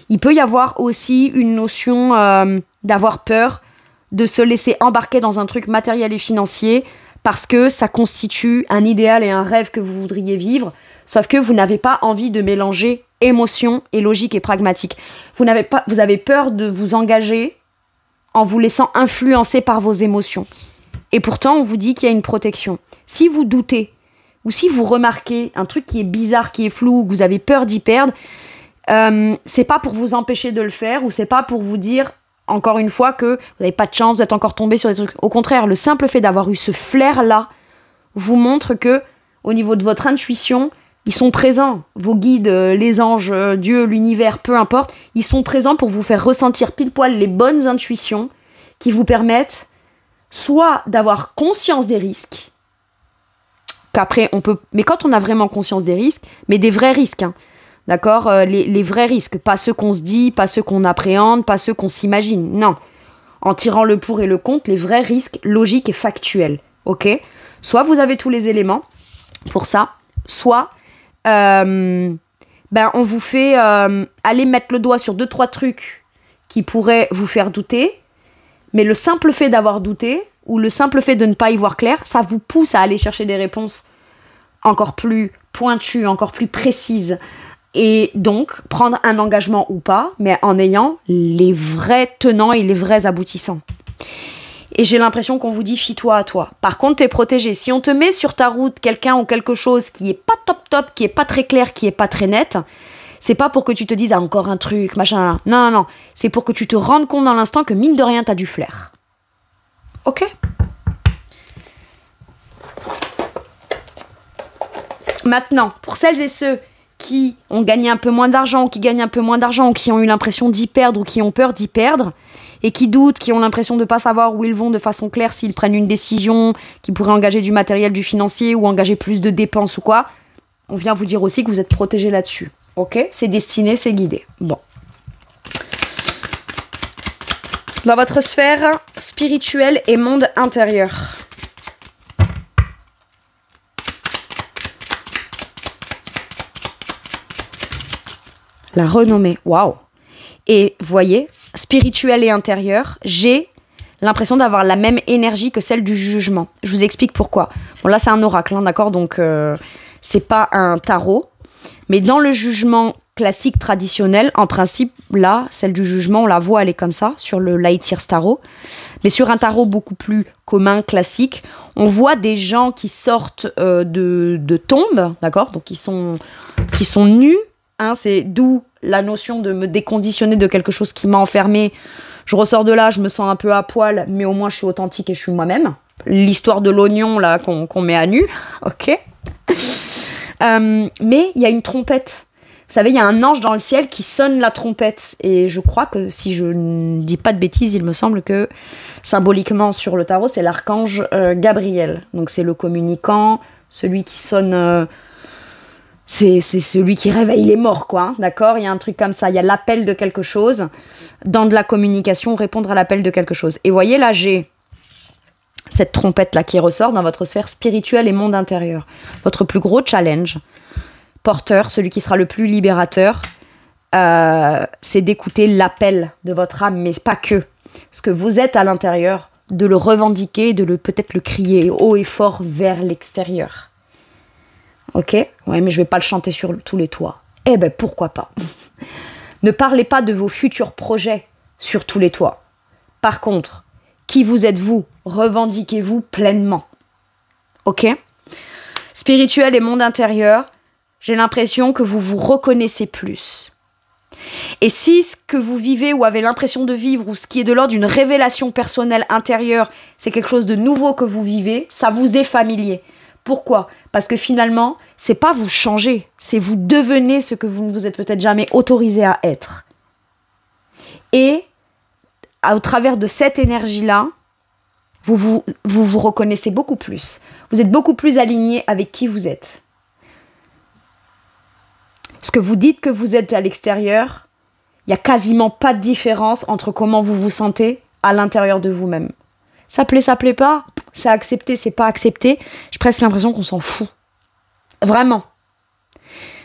Il peut y avoir aussi une notion d'avoir peur, de se laisser embarquer dans un truc matériel et financier parce que ça constitue un idéal et un rêve que vous voudriez vivre, sauf que vous n'avez pas envie de mélanger émotion et logique et pragmatique. Vous avez peur de vous engager en vous laissant influencer par vos émotions. Et pourtant, on vous dit qu'il y a une protection. Si vous doutez, ou si vous remarquez un truc qui est bizarre, qui est flou, ou que vous avez peur d'y perdre, c'est pas pour vous empêcher de le faire, ou c'est pas pour vous dire, encore une fois, que vous n'avez pas de chance d'être encore tombé sur des trucs. Au contraire, le simple fait d'avoir eu ce flair-là vous montre que, au niveau de votre intuition, ils sont présents. Vos guides, les anges, Dieu, l'univers, peu importe, ils sont présents pour vous faire ressentir pile poil les bonnes intuitions qui vous permettent soit d'avoir conscience des risques, qu'après on peut... Mais quand on a vraiment conscience des risques, mais des vrais risques, hein, d'accord, les vrais risques, pas ceux qu'on se dit, pas ceux qu'on appréhende, pas ceux qu'on s'imagine, non. En tirant le pour et le contre, les vrais risques logiques et factuels, ok? Soit vous avez tous les éléments pour ça, soit... on vous fait aller mettre le doigt sur 2-3 trucs qui pourraient vous faire douter, mais le simple fait d'avoir douté, ou le simple fait de ne pas y voir clair, ça vous pousse à aller chercher des réponses encore plus pointues, encore plus précises, et donc prendre un engagement ou pas, mais en ayant les vrais tenants et les vrais aboutissants. Et j'ai l'impression qu'on vous dit, fie-toi à toi. Par contre, t'es protégé. Si on te met sur ta route quelqu'un ou quelque chose qui est pas top, qui est pas très clair, qui est pas très net, c'est pas pour que tu te dises, ah, encore un truc, machin. Non, non, non. C'est pour que tu te rendes compte dans l'instant que, mine de rien, t'as du flair. Ok? Maintenant, pour celles et ceux qui ont gagné un peu moins d'argent, ou qui gagnent un peu moins d'argent, ou qui ont eu l'impression d'y perdre, ou qui ont peur d'y perdre, et qui doutent, qui ont l'impression de ne pas savoir où ils vont de façon claire, s'ils prennent une décision, qui pourrait engager du matériel, du financier, ou engager plus de dépenses ou quoi, on vient vous dire aussi que vous êtes protégé là-dessus. Ok? C'est destiné, c'est guidé. Bon. Dans votre sphère spirituelle et monde intérieur. La renommée. Waouh! Et voyez, spirituel et intérieur, j'ai l'impression d'avoir la même énergie que celle du jugement. Je vous explique pourquoi. Bon, là, c'est un oracle, hein, d'accord? Donc, c'est pas un tarot. Mais dans le jugement classique, traditionnel, en principe, là, celle du jugement, on la voit, elle est comme ça, sur le Light Years Tarot. Mais sur un tarot beaucoup plus commun, classique, on voit des gens qui sortent de tombes, d'accord? Donc, qui sont nus. Hein, c'est d'où la notion de me déconditionner de quelque chose qui m'a enfermée. Je ressors de là, je me sens un peu à poil, mais au moins je suis authentique et je suis moi-même. L'histoire de l'oignon là qu'on met à nu, ok. Mais il y a une trompette. Vous savez, il y a un ange dans le ciel qui sonne la trompette. Et je crois que, si je ne dis pas de bêtises, il me semble que symboliquement sur le tarot, c'est l'archange Gabriel. Donc c'est le communicant, celui qui sonne... C'est celui qui réveille les morts, quoi, hein, d'accord? Il y a un truc comme ça, il y a l'appel de quelque chose. Dans de la communication, répondre à l'appel de quelque chose. Et voyez, là, j'ai cette trompette-là qui ressort dans votre sphère spirituelle et monde intérieur. Votre plus gros challenge, porteur, celui qui sera le plus libérateur, c'est d'écouter l'appel de votre âme, mais pas que. Ce que vous êtes à l'intérieur, de le revendiquer, peut-être le crier haut et fort vers l'extérieur. Ok? Ouais, mais je vais pas le chanter sur tous les toits. Eh ben, pourquoi pas? Ne parlez pas de vos futurs projets sur tous les toits. Par contre, qui vous êtes vous. Revendiquez-vous pleinement. Ok? Spirituel et monde intérieur, j'ai l'impression que vous vous reconnaissez plus. Et si ce que vous vivez ou avez l'impression de vivre ou ce qui est de l'ordre d'une révélation personnelle intérieure, c'est quelque chose de nouveau que vous vivez, ça vous est familier. Pourquoi? Parce que finalement, c'est pas vous changer, c'est vous devenez ce que vous ne vous êtes peut-être jamais autorisé à être. Et au travers de cette énergie-là, vous reconnaissez beaucoup plus. Vous êtes beaucoup plus aligné avec qui vous êtes. Ce que vous dites que vous êtes à l'extérieur, il n'y a quasiment pas de différence entre comment vous vous sentez à l'intérieur de vous-même. Ça plaît pas, c'est accepté, c'est pas accepté. J'ai presque l'impression qu'on s'en fout. Vraiment.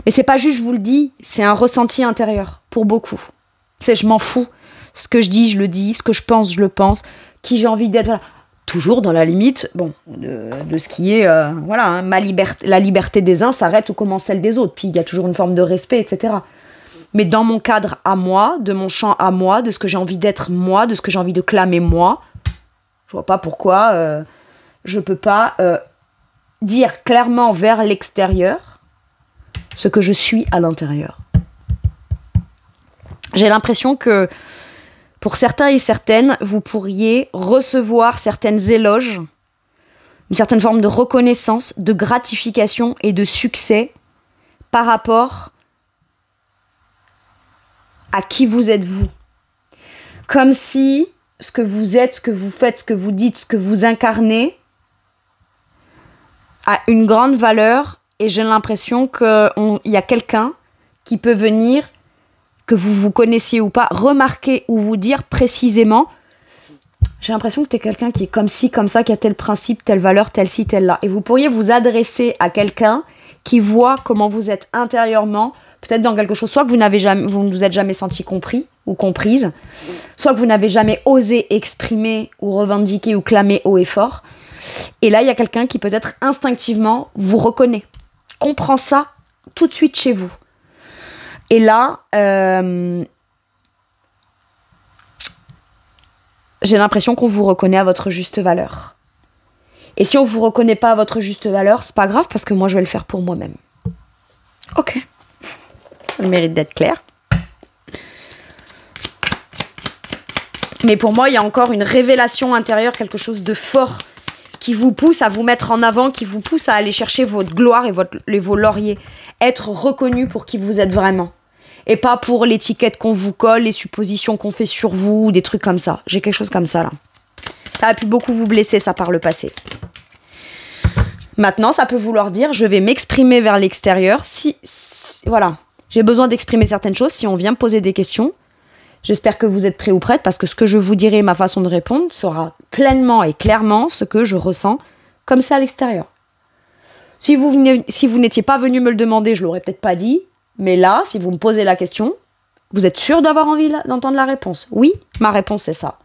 Mais c'est pas juste, je vous le dis, c'est un ressenti intérieur pour beaucoup. C'est je m'en fous. Ce que je dis, je le dis. Ce que je pense, je le pense. Qui j'ai envie d'être, voilà. Toujours dans la limite, bon, de ce qui est, voilà, hein, la liberté des uns s'arrête où commence celle des autres. Puis il y a toujours une forme de respect, etc. Mais dans mon cadre à moi, de mon champ à moi, de ce que j'ai envie d'être moi, de ce que j'ai envie de clamer moi, je vois pas pourquoi je peux pas dire clairement vers l'extérieur ce que je suis à l'intérieur. J'ai l'impression que pour certains et certaines, vous pourriez recevoir certaines éloges, une certaine forme de reconnaissance, de gratification et de succès par rapport à qui vous êtes vous. Comme si ce que vous êtes, ce que vous faites, ce que vous dites, ce que vous incarnez a une grande valeur et j'ai l'impression qu'il y a quelqu'un qui peut venir, que vous vous connaissiez ou pas, remarquer ou vous dire précisément, j'ai l'impression que tu es quelqu'un qui est comme ci, comme ça, qui a tel principe, telle valeur, telle ci, telle là. Et vous pourriez vous adresser à quelqu'un qui voit comment vous êtes intérieurement, peut-être dans quelque chose, soit que vous ne vous êtes jamais senti compris ou comprise, soit que vous n'avez jamais osé exprimer ou revendiquer ou clamer haut et fort. Et là, il y a quelqu'un qui peut-être instinctivement vous reconnaît, comprend ça tout de suite chez vous. Et là, j'ai l'impression qu'on vous reconnaît à votre juste valeur. Et si on vous reconnaît pas à votre juste valeur, c'est pas grave parce que moi, je vais le faire pour moi-même. Ok. Ça mérite d'être clair. Mais pour moi, il y a encore une révélation intérieure, quelque chose de fort qui vous pousse à vous mettre en avant, qui vous pousse à aller chercher votre gloire et vos lauriers. Être reconnu pour qui vous êtes vraiment. Et pas pour l'étiquette qu'on vous colle, les suppositions qu'on fait sur vous, des trucs comme ça. J'ai quelque chose comme ça, là. Ça a pu beaucoup vous blesser, ça, par le passé. Maintenant, ça peut vouloir dire, je vais m'exprimer vers l'extérieur. Voilà, j'ai besoin d'exprimer certaines choses. Si on vient me poser des questions, j'espère que vous êtes prêts ou prêtes, parce que ce que je vous dirai, ma façon de répondre, sera pleinement et clairement ce que je ressens, comme ça à l'extérieur. Si vous n'étiez pas venu me le demander, je l'aurais peut-être pas dit. Mais là, si vous me posez la question, vous êtes sûr d'avoir envie d'entendre la réponse? Oui, ma réponse c'est ça.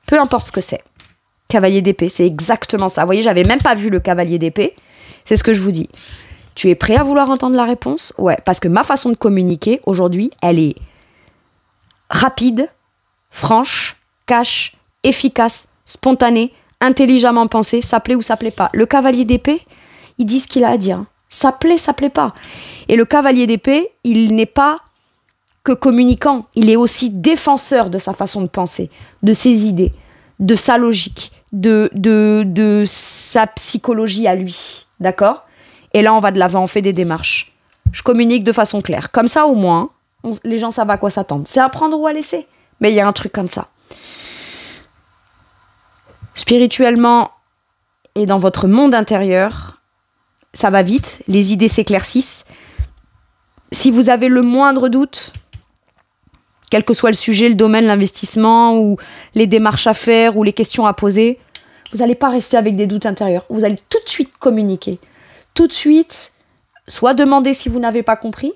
Peu importe ce que c'est. Cavalier d'épée, c'est exactement ça. Vous voyez, j'avais même pas vu le cavalier d'épée. C'est ce que je vous dis. Tu es prêt à vouloir entendre la réponse? Ouais, parce que ma façon de communiquer, aujourd'hui, elle est rapide, franche, cash, efficace, spontanée, intelligemment pensée, ça plaît ou ça plaît pas. Le cavalier d'épée, il dit ce qu'il a à dire. Ça plaît pas. Et le cavalier d'épée, il n'est pas que communicant, il est aussi défenseur de sa façon de penser, de ses idées, de sa logique, de sa psychologie à lui. D'accord? Et là, on va de l'avant, on fait des démarches. Je communique de façon claire. Comme ça, au moins, les gens savent à quoi s'attendre. C'est à prendre ou à laisser. Mais il y a un truc comme ça. Spirituellement et dans votre monde intérieur, ça va vite, les idées s'éclaircissent. Si vous avez le moindre doute, quel que soit le sujet, le domaine, l'investissement, ou les démarches à faire, ou les questions à poser, vous n'allez pas rester avec des doutes intérieurs. Vous allez tout de suite communiquer. Tout de suite, soit demander si vous n'avez pas compris,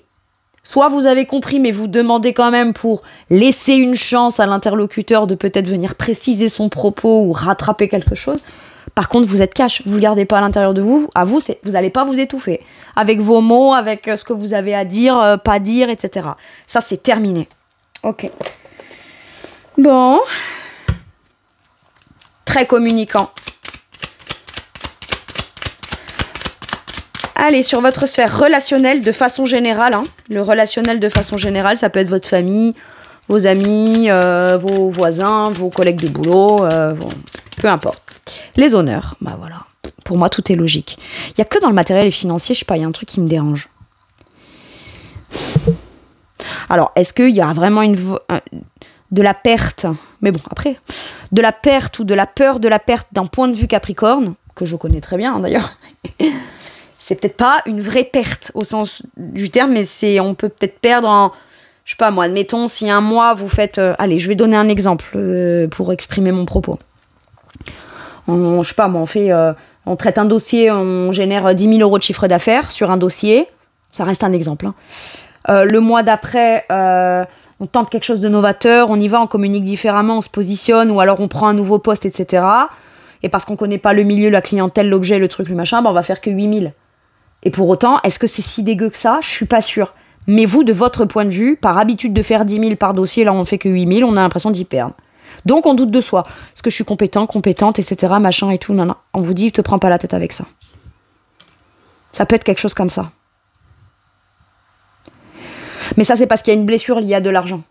soit vous avez compris, mais vous demandez quand même pour laisser une chance à l'interlocuteur de peut-être venir préciser son propos ou rattraper quelque chose. Par contre, vous êtes cash, vous ne le gardez pas à l'intérieur de vous. À vous, vous n'allez pas vous étouffer. Avec vos mots, avec ce que vous avez à dire, pas dire, etc. Ça, c'est terminé. Ok. Bon. très communicant. Allez, sur votre sphère relationnelle de façon générale, hein, le relationnel de façon générale, ça peut être votre famille, vos amis, vos voisins, vos collègues de boulot, peu importe. Les honneurs, bah voilà. Pour moi, tout est logique. Il n'y a que dans le matériel et financier, je sais pas, il y a un truc qui me dérange. Alors, est-ce qu'il y a vraiment de la perte, mais bon, après, de la perte ou de la peur de la perte d'un point de vue Capricorne, que je connais très bien, hein, d'ailleurs, c'est peut-être pas une vraie perte au sens du terme, mais on peut peut-être perdre en, je sais pas moi, admettons, si un mois vous faites, allez, je vais donner un exemple pour exprimer mon propos. Je sais pas moi, on traite un dossier, on génère 10 000 € de chiffre d'affaires sur un dossier, ça reste un exemple, hein. Le mois d'après, on tente quelque chose de novateur, on y va, on communique différemment, on se positionne, ou alors on prend un nouveau poste, etc. Et parce qu'on connaît pas le milieu, la clientèle, l'objet, le truc, le machin, bah on va faire que 8 000. Et pour autant, est-ce que c'est si dégueu que ça? Je suis pas sûre. Mais vous, de votre point de vue, par habitude de faire 10 000 par dossier, là on fait que 8 000, on a l'impression d'y perdre. Donc on doute de soi. Est-ce que je suis compétente, etc., machin et tout, non, non. On vous dit, te prends pas la tête avec ça. Ça peut être quelque chose comme ça. Mais ça, c'est parce qu'il y a une blessure liée à de l'argent.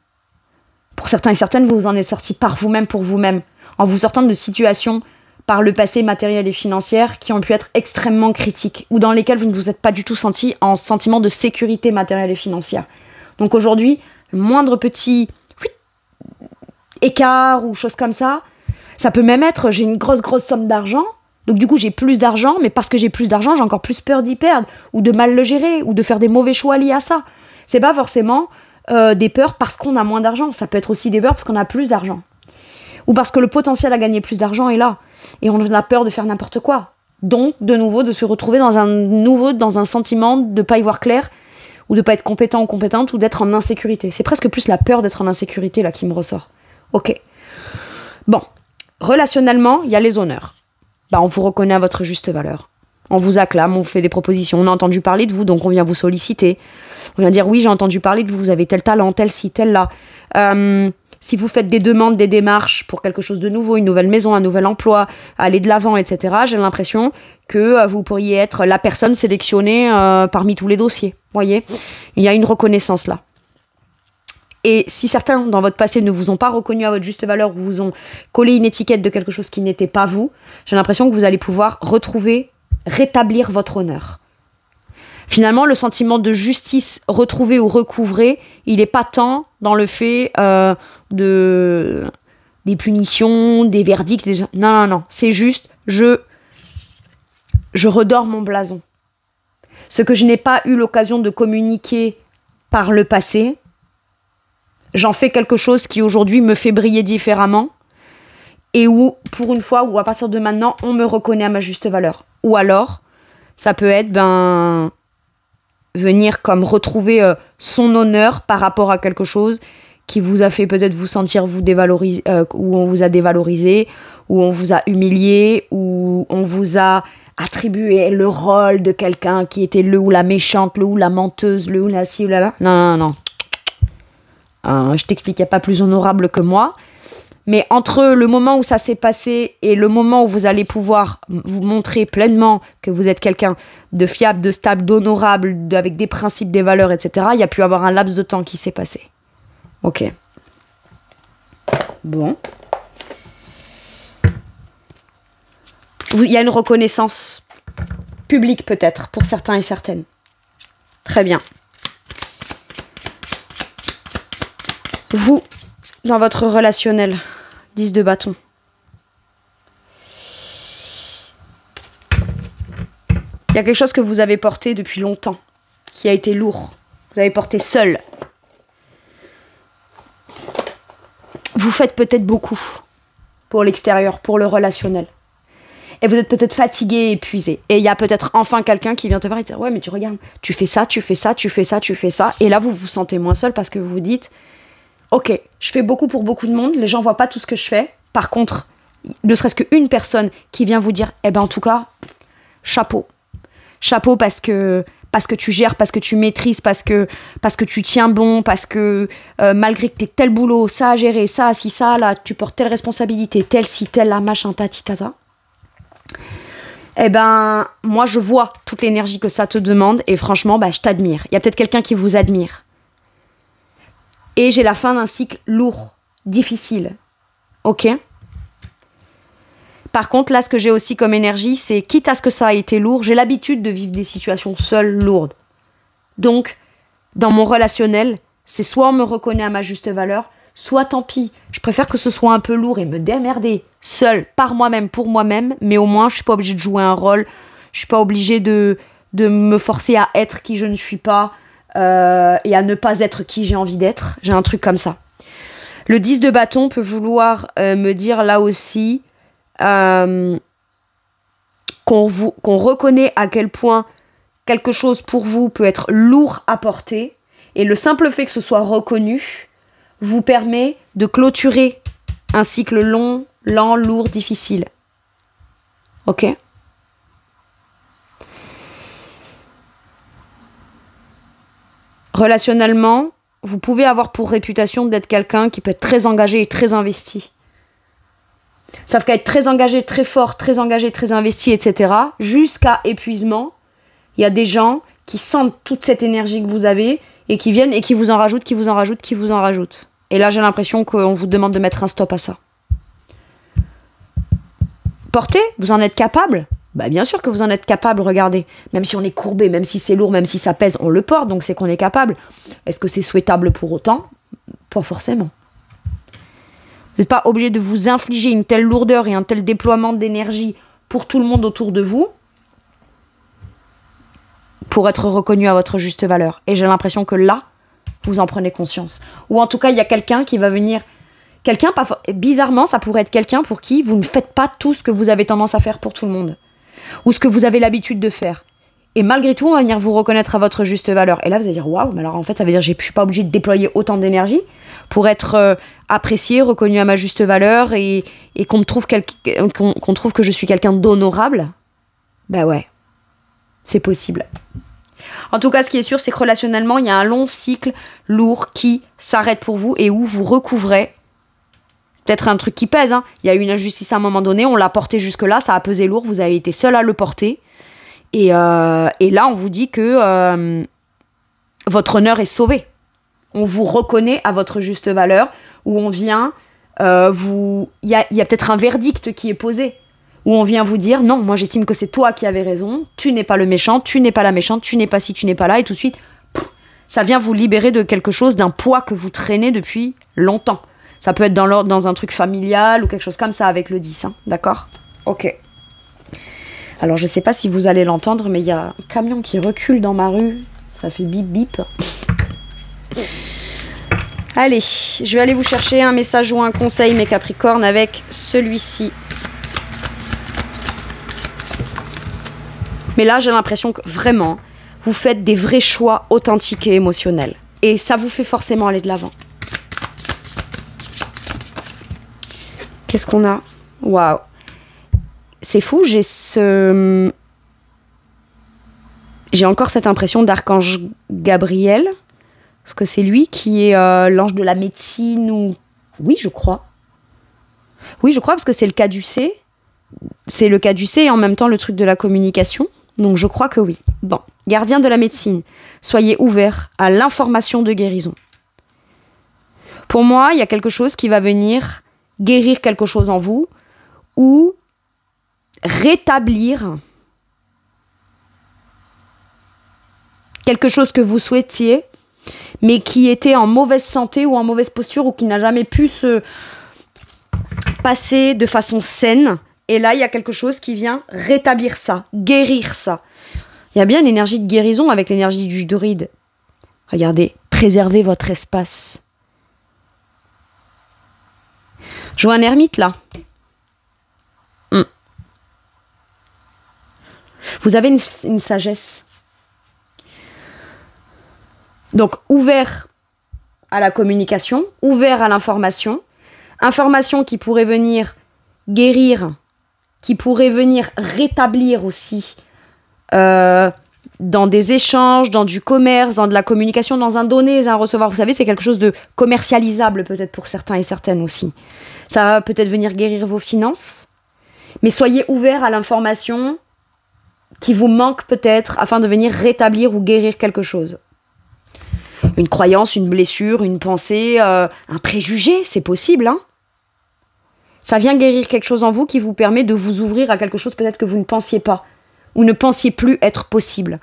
Pour certains et certaines, vous en êtes sortis par vous-même pour vous-même, en vous sortant de situations par le passé matérielles et financières qui ont pu être extrêmement critiques ou dans lesquelles vous ne vous êtes pas du tout senti en sentiment de sécurité matérielle et financière. Donc aujourd'hui, le moindre petit écart ou chose comme ça, ça peut même être j'ai une grosse somme d'argent, donc du coup j'ai plus d'argent, mais parce que j'ai plus d'argent, j'ai encore plus peur d'y perdre ou de mal le gérer ou de faire des mauvais choix liés à ça. C'est pas forcément des peurs parce qu'on a moins d'argent, ça peut être aussi des peurs parce qu'on a plus d'argent. Ou parce que le potentiel à gagner plus d'argent est là. Et on a peur de faire n'importe quoi. Donc, de nouveau, de se retrouver dans un sentiment de ne pas y voir clair, ou de ne pas être compétent ou compétente, ou d'être en insécurité. C'est presque plus la peur d'être en insécurité, là, qui me ressort. Ok. Bon. Relationnellement, il y a les honneurs. Bah, on vous reconnaît à votre juste valeur. On vous acclame, on vous fait des propositions. On a entendu parler de vous, donc on vient vous solliciter. On vient dire, oui, j'ai entendu parler de vous, vous avez tel talent, tel ci, tel là. Si vous faites des demandes, des démarches pour quelque chose de nouveau, une nouvelle maison, un nouvel emploi, aller de l'avant, etc., j'ai l'impression que vous pourriez être la personne sélectionnée parmi tous les dossiers. Voyez, il y a une reconnaissance là. Et si certains dans votre passé ne vous ont pas reconnu à votre juste valeur ou vous ont collé une étiquette de quelque chose qui n'était pas vous, j'ai l'impression que vous allez pouvoir rétablir votre honneur. Finalement, le sentiment de justice retrouvée ou recouvrée, il n'est pas tant dans le fait des punitions, des verdicts. Non. C'est juste, je redore mon blason. Ce que je n'ai pas eu l'occasion de communiquer par le passé, j'en fais quelque chose qui aujourd'hui me fait briller différemment et où, pour une fois, ou à partir de maintenant, on me reconnaît à ma juste valeur. Ou alors, ça peut être, venir comme retrouver son honneur par rapport à quelque chose qui vous a fait peut-être vous sentir vous dévaloriser, où on vous a dévalorisé, où on vous a humilié, où on vous a attribué le rôle de quelqu'un qui était le ou la méchante, le ou la menteuse, le ou la ci ou la là. Non. Je t'expliquais pas plus honorable que moi. Mais entre le moment où ça s'est passé et le moment où vous allez pouvoir vous montrer pleinement que vous êtes quelqu'un de fiable, de stable, d'honorable, avec des principes, des valeurs, etc., il y a pu avoir un laps de temps qui s'est passé. Ok. Bon. Il y a une reconnaissance publique peut-être pour certains et certaines. Très bien. Vous, dans votre relationnel, 10 de bâton. Il y a quelque chose que vous avez porté depuis longtemps, qui a été lourd. Vous avez porté seul. Vous faites peut-être beaucoup pour l'extérieur, pour le relationnel. Et vous êtes peut-être fatigué, épuisé. Et il y a peut-être enfin quelqu'un qui vient te voir et te dire « Ouais, mais tu regardes, tu fais ça, tu fais ça, tu fais ça, tu fais ça. » Et là, vous vous sentez moins seul parce que vous vous dites « Ok, je fais beaucoup pour beaucoup de monde, les gens voient pas tout ce que je fais. Par contre, ne serait-ce qu'une personne qui vient vous dire « Eh ben en tout cas, chapeau. » Chapeau parce que parce que tu gères, parce que tu maîtrises, parce que tu tiens bon, parce que malgré que tu aies tel boulot, ça à gérer, ça, si, ça, là, tu portes telle responsabilité, telle, si, telle, là, machin, tati, tata. Eh ben, moi, je vois toute l'énergie que ça te demande et franchement, bah, je t'admire. Il y a peut-être quelqu'un qui vous admire. Et j'ai la fin d'un cycle lourd, difficile. Ok ? Par contre, là, ce que j'ai aussi comme énergie, c'est quitte à ce que ça a été lourd, j'ai l'habitude de vivre des situations seules, lourdes. Donc, dans mon relationnel, c'est soit on me reconnaît à ma juste valeur, soit tant pis. Je préfère que ce soit un peu lourd et me démerder seule, par moi-même, pour moi-même, mais au moins, je suis pas obligée de jouer un rôle, je suis pas obligée de me forcer à être qui je ne suis pas et à ne pas être qui j'ai envie d'être. J'ai un truc comme ça. Le 10 de bâton peut vouloir me dire là aussi qu'on reconnaît à quel point quelque chose pour vous peut être lourd à porter et le simple fait que ce soit reconnu vous permet de clôturer un cycle long, lent, lourd, difficile. Ok ? Relationnellement, vous pouvez avoir pour réputation d'être quelqu'un qui peut être très engagé et très investi. Sauf qu'à être très engagé, très fort, très engagé, très investi, etc., jusqu'à épuisement, il y a des gens qui sentent toute cette énergie que vous avez et qui viennent et qui vous en rajoutent, qui vous en rajoutent, qui vous en rajoutent. Et là, j'ai l'impression qu'on vous demande de mettre un stop à ça. Porter, vous en êtes capable ? Bah bien sûr que vous en êtes capable, regardez. Même si on est courbé, même si c'est lourd, même si ça pèse, on le porte, donc c'est qu'on est capable. Est-ce que c'est souhaitable pour autant ? Pas forcément. Vous n'êtes pas obligé de vous infliger une telle lourdeur et un tel déploiement d'énergie pour tout le monde autour de vous pour être reconnu à votre juste valeur. Et j'ai l'impression que là, vous en prenez conscience. Ou en tout cas, il y a quelqu'un qui va venir... Bizarrement, ça pourrait être quelqu'un pour qui vous ne faites pas tout ce que vous avez tendance à faire pour tout le monde. Ou ce que vous avez l'habitude de faire. Et malgré tout, on va venir vous reconnaître à votre juste valeur. Et là, vous allez dire, waouh, mais alors en fait, ça veut dire que je ne suis pas obligée de déployer autant d'énergie pour être appréciée, reconnue à ma juste valeur et qu'on me trouve qu'on trouve que je suis quelqu'un d'honorable. Bah ouais, c'est possible. En tout cas, ce qui est sûr, c'est que relationnellement, il y a un long cycle lourd qui s'arrête pour vous et où vous recouvrez peut-être un truc qui pèse. Hein. Il y a eu une injustice à un moment donné, on l'a porté jusque-là, ça a pesé lourd, vous avez été seul à le porter. Et là, on vous dit que votre honneur est sauvé. On vous reconnaît à votre juste valeur, où on vient, il y a peut-être un verdict qui est posé, où on vient vous dire, non, moi j'estime que c'est toi qui avais raison, tu n'es pas le méchant, tu n'es pas la méchante, tu n'es pas ci, tu n'es pas là, et tout de suite, ça vient vous libérer de quelque chose, d'un poids que vous traînez depuis longtemps. Ça peut être dans un truc familial ou quelque chose comme ça avec le 10, hein, d'accord ? Ok. Alors je sais pas si vous allez l'entendre, mais il y a un camion qui recule dans ma rue. Ça fait bip bip. Allez, je vais aller vous chercher un message ou un conseil, mes Capricornes, avec celui-ci. Mais là, j'ai l'impression que vraiment, vous faites des vrais choix authentiques et émotionnels. Et ça vous fait forcément aller de l'avant. Qu'est-ce qu'on a ? Waouh. C'est fou, j'ai encore cette impression d'archange Gabriel. Parce que c'est lui qui est l'ange de la médecine ou... Oui, je crois. Oui, je crois parce que c'est le caducée. C'est le caducée et en même temps le truc de la communication. Donc je crois que oui. Bon, gardien de la médecine, soyez ouverts à l'information de guérison. Pour moi, il y a quelque chose qui va venir guérir quelque chose en vous ou rétablir quelque chose que vous souhaitiez mais qui était en mauvaise santé ou en mauvaise posture ou qui n'a jamais pu se passer de façon saine. Et là, il y a quelque chose qui vient rétablir ça, guérir ça. Il y a bien une énergie de guérison avec l'énergie du druide. Regardez, préservez votre espace. Je vois un ermite là. Vous avez une sagesse. Donc, ouvert à la communication, ouvert à l'information. Information qui pourrait venir guérir, qui pourrait venir rétablir aussi dans des échanges, dans du commerce, dans de la communication, dans un donner et un recevoir. Vous savez, c'est quelque chose de commercialisable peut-être pour certains et certaines aussi. Ça va peut-être venir guérir vos finances, mais soyez ouverts à l'information qui vous manque peut-être afin de venir rétablir ou guérir quelque chose. Une croyance, une blessure, une pensée, un préjugé, c'est possible, hein. Ça vient guérir quelque chose en vous qui vous permet de vous ouvrir à quelque chose peut-être que vous ne pensiez pas ou ne pensiez plus être possible.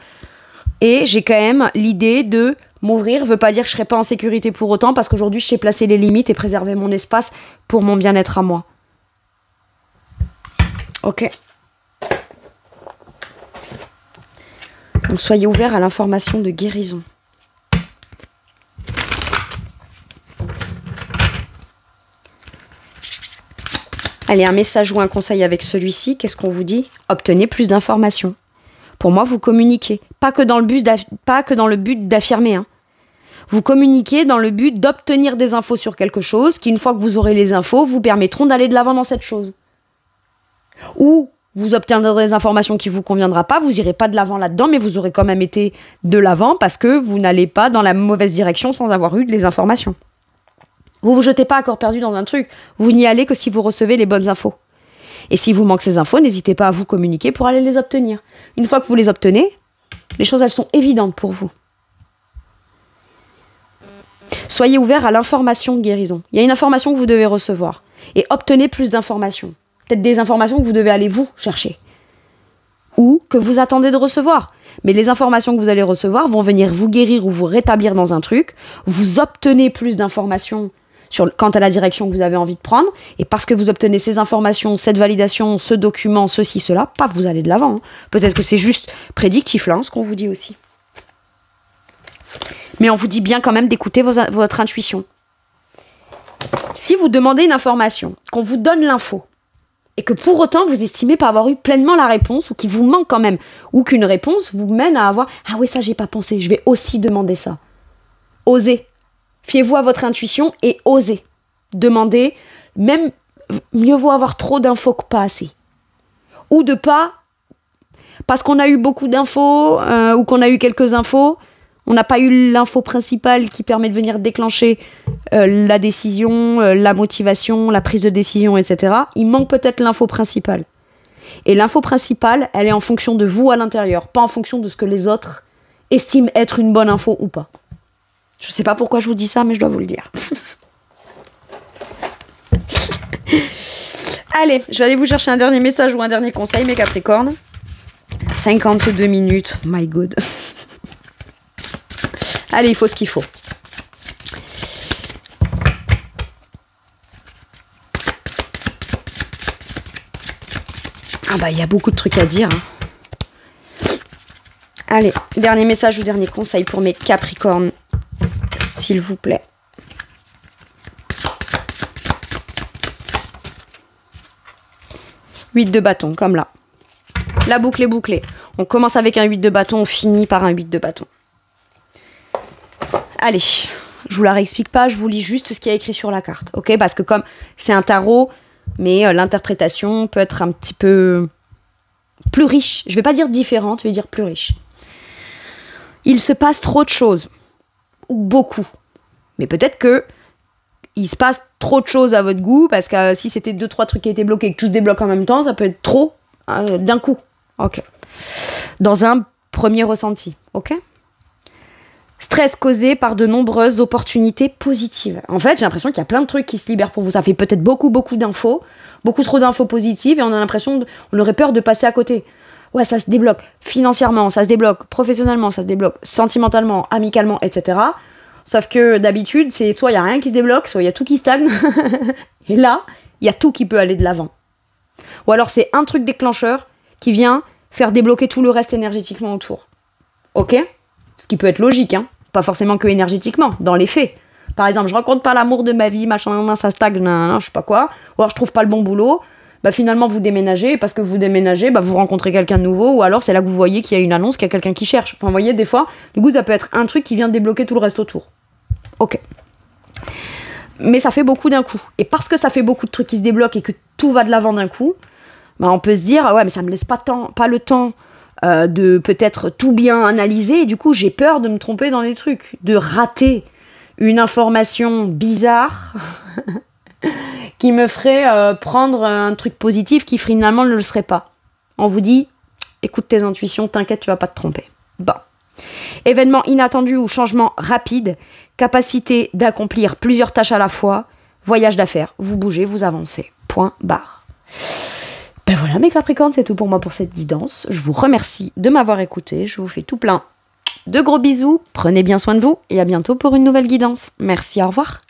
Et j'ai quand même l'idée de m'ouvrir, veut pas dire que je serai pas en sécurité pour autant, parce qu'aujourd'hui je sais placer les limites et préserver mon espace pour mon bien-être à moi. Ok. Donc soyez ouverts à l'information de guérison. Allez, un message ou un conseil avec celui-ci, qu'est-ce qu'on vous dit? Obtenez plus d'informations. Pour moi, vous communiquez. Pas que dans le but d'affirmer. Hein. Vous communiquez dans le but d'obtenir des infos sur quelque chose qui, une fois que vous aurez les infos, vous permettront d'aller de l'avant dans cette chose. Ou vous obtiendrez des informations qui ne vous conviendra pas, vous n'irez pas de l'avant là-dedans, mais vous aurez quand même été de l'avant parce que vous n'allez pas dans la mauvaise direction sans avoir eu les informations. Vous vous jetez pas à corps perdu dans un truc. Vous n'y allez que si vous recevez les bonnes infos. Et si vous manquez ces infos, n'hésitez pas à vous communiquer pour aller les obtenir. Une fois que vous les obtenez, les choses, elles sont évidentes pour vous. Soyez ouverts à l'information de guérison. Il y a une information que vous devez recevoir. Et obtenez plus d'informations. Peut-être des informations que vous devez aller vous chercher. Ou que vous attendez de recevoir. Mais les informations que vous allez recevoir vont venir vous guérir ou vous rétablir dans un truc. Vous obtenez plus d'informations quant à la direction que vous avez envie de prendre, et parce que vous obtenez ces informations, cette validation, ce document, ceci, cela, paf, vous allez de l'avant. Hein. Peut-être que c'est juste prédictif, là, hein, ce qu'on vous dit aussi. Mais on vous dit bien quand même d'écouter votre intuition. Si vous demandez une information, qu'on vous donne l'info, et que pour autant vous estimez pas avoir eu pleinement la réponse, ou qu'il vous manque quand même, ou qu'une réponse vous mène à avoir « Ah oui, ça j'ai pas pensé, je vais aussi demander ça ». Osez. Fiez-vous à votre intuition et osez. Demandez, même mieux vaut avoir trop d'infos que pas assez. Ou de pas, parce qu'on a eu beaucoup d'infos, ou qu'on a eu quelques infos, on n'a pas eu l'info principale qui permet de venir déclencher la décision, la motivation, la prise de décision, etc. Il manque peut-être l'info principale. Et l'info principale, elle est en fonction de vous à l'intérieur, pas en fonction de ce que les autres estiment être une bonne info ou pas. Je sais pas pourquoi je vous dis ça, mais je dois vous le dire. Allez, je vais aller vous chercher un dernier message ou un dernier conseil, mes Capricornes. 52 minutes, my god. Allez, il faut ce qu'il faut. Ah bah, il y a beaucoup de trucs à dire. Hein. Allez, dernier message ou dernier conseil pour mes Capricornes. S'il vous plaît. « 8 de bâton, comme là. La boucle est bouclée. On commence avec un 8 de bâton, on finit par un 8 de bâton. Allez, je vous la réexplique pas, je vous lis juste ce qu'il y a écrit sur la carte. Ok, parce que comme c'est un tarot, mais l'interprétation peut être un petit peu plus riche. Je vais pas dire différente, je vais dire plus riche. Il se passe trop de choses. Beaucoup. Mais peut-être que il se passe trop de choses à votre goût, parce que si c'était 2-3 trucs qui étaient bloqués et que tout se débloque en même temps, ça peut être trop d'un coup. Ok. Dans un premier ressenti. Ok. Stress causé par de nombreuses opportunités positives. En fait, j'ai l'impression qu'il y a plein de trucs qui se libèrent pour vous. Ça fait peut-être beaucoup d'infos, beaucoup trop d'infos positives, et on a l'impression, on aurait peur de passer à côté. Ouais, ça se débloque financièrement, ça se débloque professionnellement, ça se débloque sentimentalement, amicalement, etc. Sauf que d'habitude, c'est soit il n'y a rien qui se débloque, soit il y a tout qui stagne. Et là, il y a tout qui peut aller de l'avant. Ou alors c'est un truc déclencheur qui vient faire débloquer tout le reste énergétiquement autour. Ok ? Ce qui peut être logique, hein. Pas forcément que énergétiquement, dans les faits. Par exemple, je rencontre pas l'amour de ma vie, machin, ça stagne, je sais pas quoi. Ou alors je trouve pas le bon boulot. Bah finalement vous déménagez, et parce que vous déménagez, bah vous rencontrez quelqu'un de nouveau, ou alors c'est là que vous voyez qu'il y a une annonce, qu'il y a quelqu'un qui cherche. Enfin, vous voyez, des fois, du coup, ça peut être un truc qui vient débloquer tout le reste autour. Ok. Mais ça fait beaucoup d'un coup. Et parce que ça fait beaucoup de trucs qui se débloquent et que tout va de l'avant d'un coup, bah on peut se dire, ouais, mais ça me laisse pas le temps de peut-être tout bien analyser, et du coup j'ai peur de me tromper dans les trucs, de rater une information bizarre qui me ferait prendre un truc positif qui finalement ne le serait pas. On vous dit, écoute tes intuitions, t'inquiète, tu vas pas te tromper. Bon. Événement inattendu ou changement rapide, capacité d'accomplir plusieurs tâches à la fois, voyage d'affaires, vous bougez, vous avancez. Point barre. Ben voilà mes Capricornes, c'est tout pour moi pour cette guidance. Je vous remercie de m'avoir écouté, je vous fais tout plein de gros bisous, prenez bien soin de vous et à bientôt pour une nouvelle guidance. Merci, au revoir.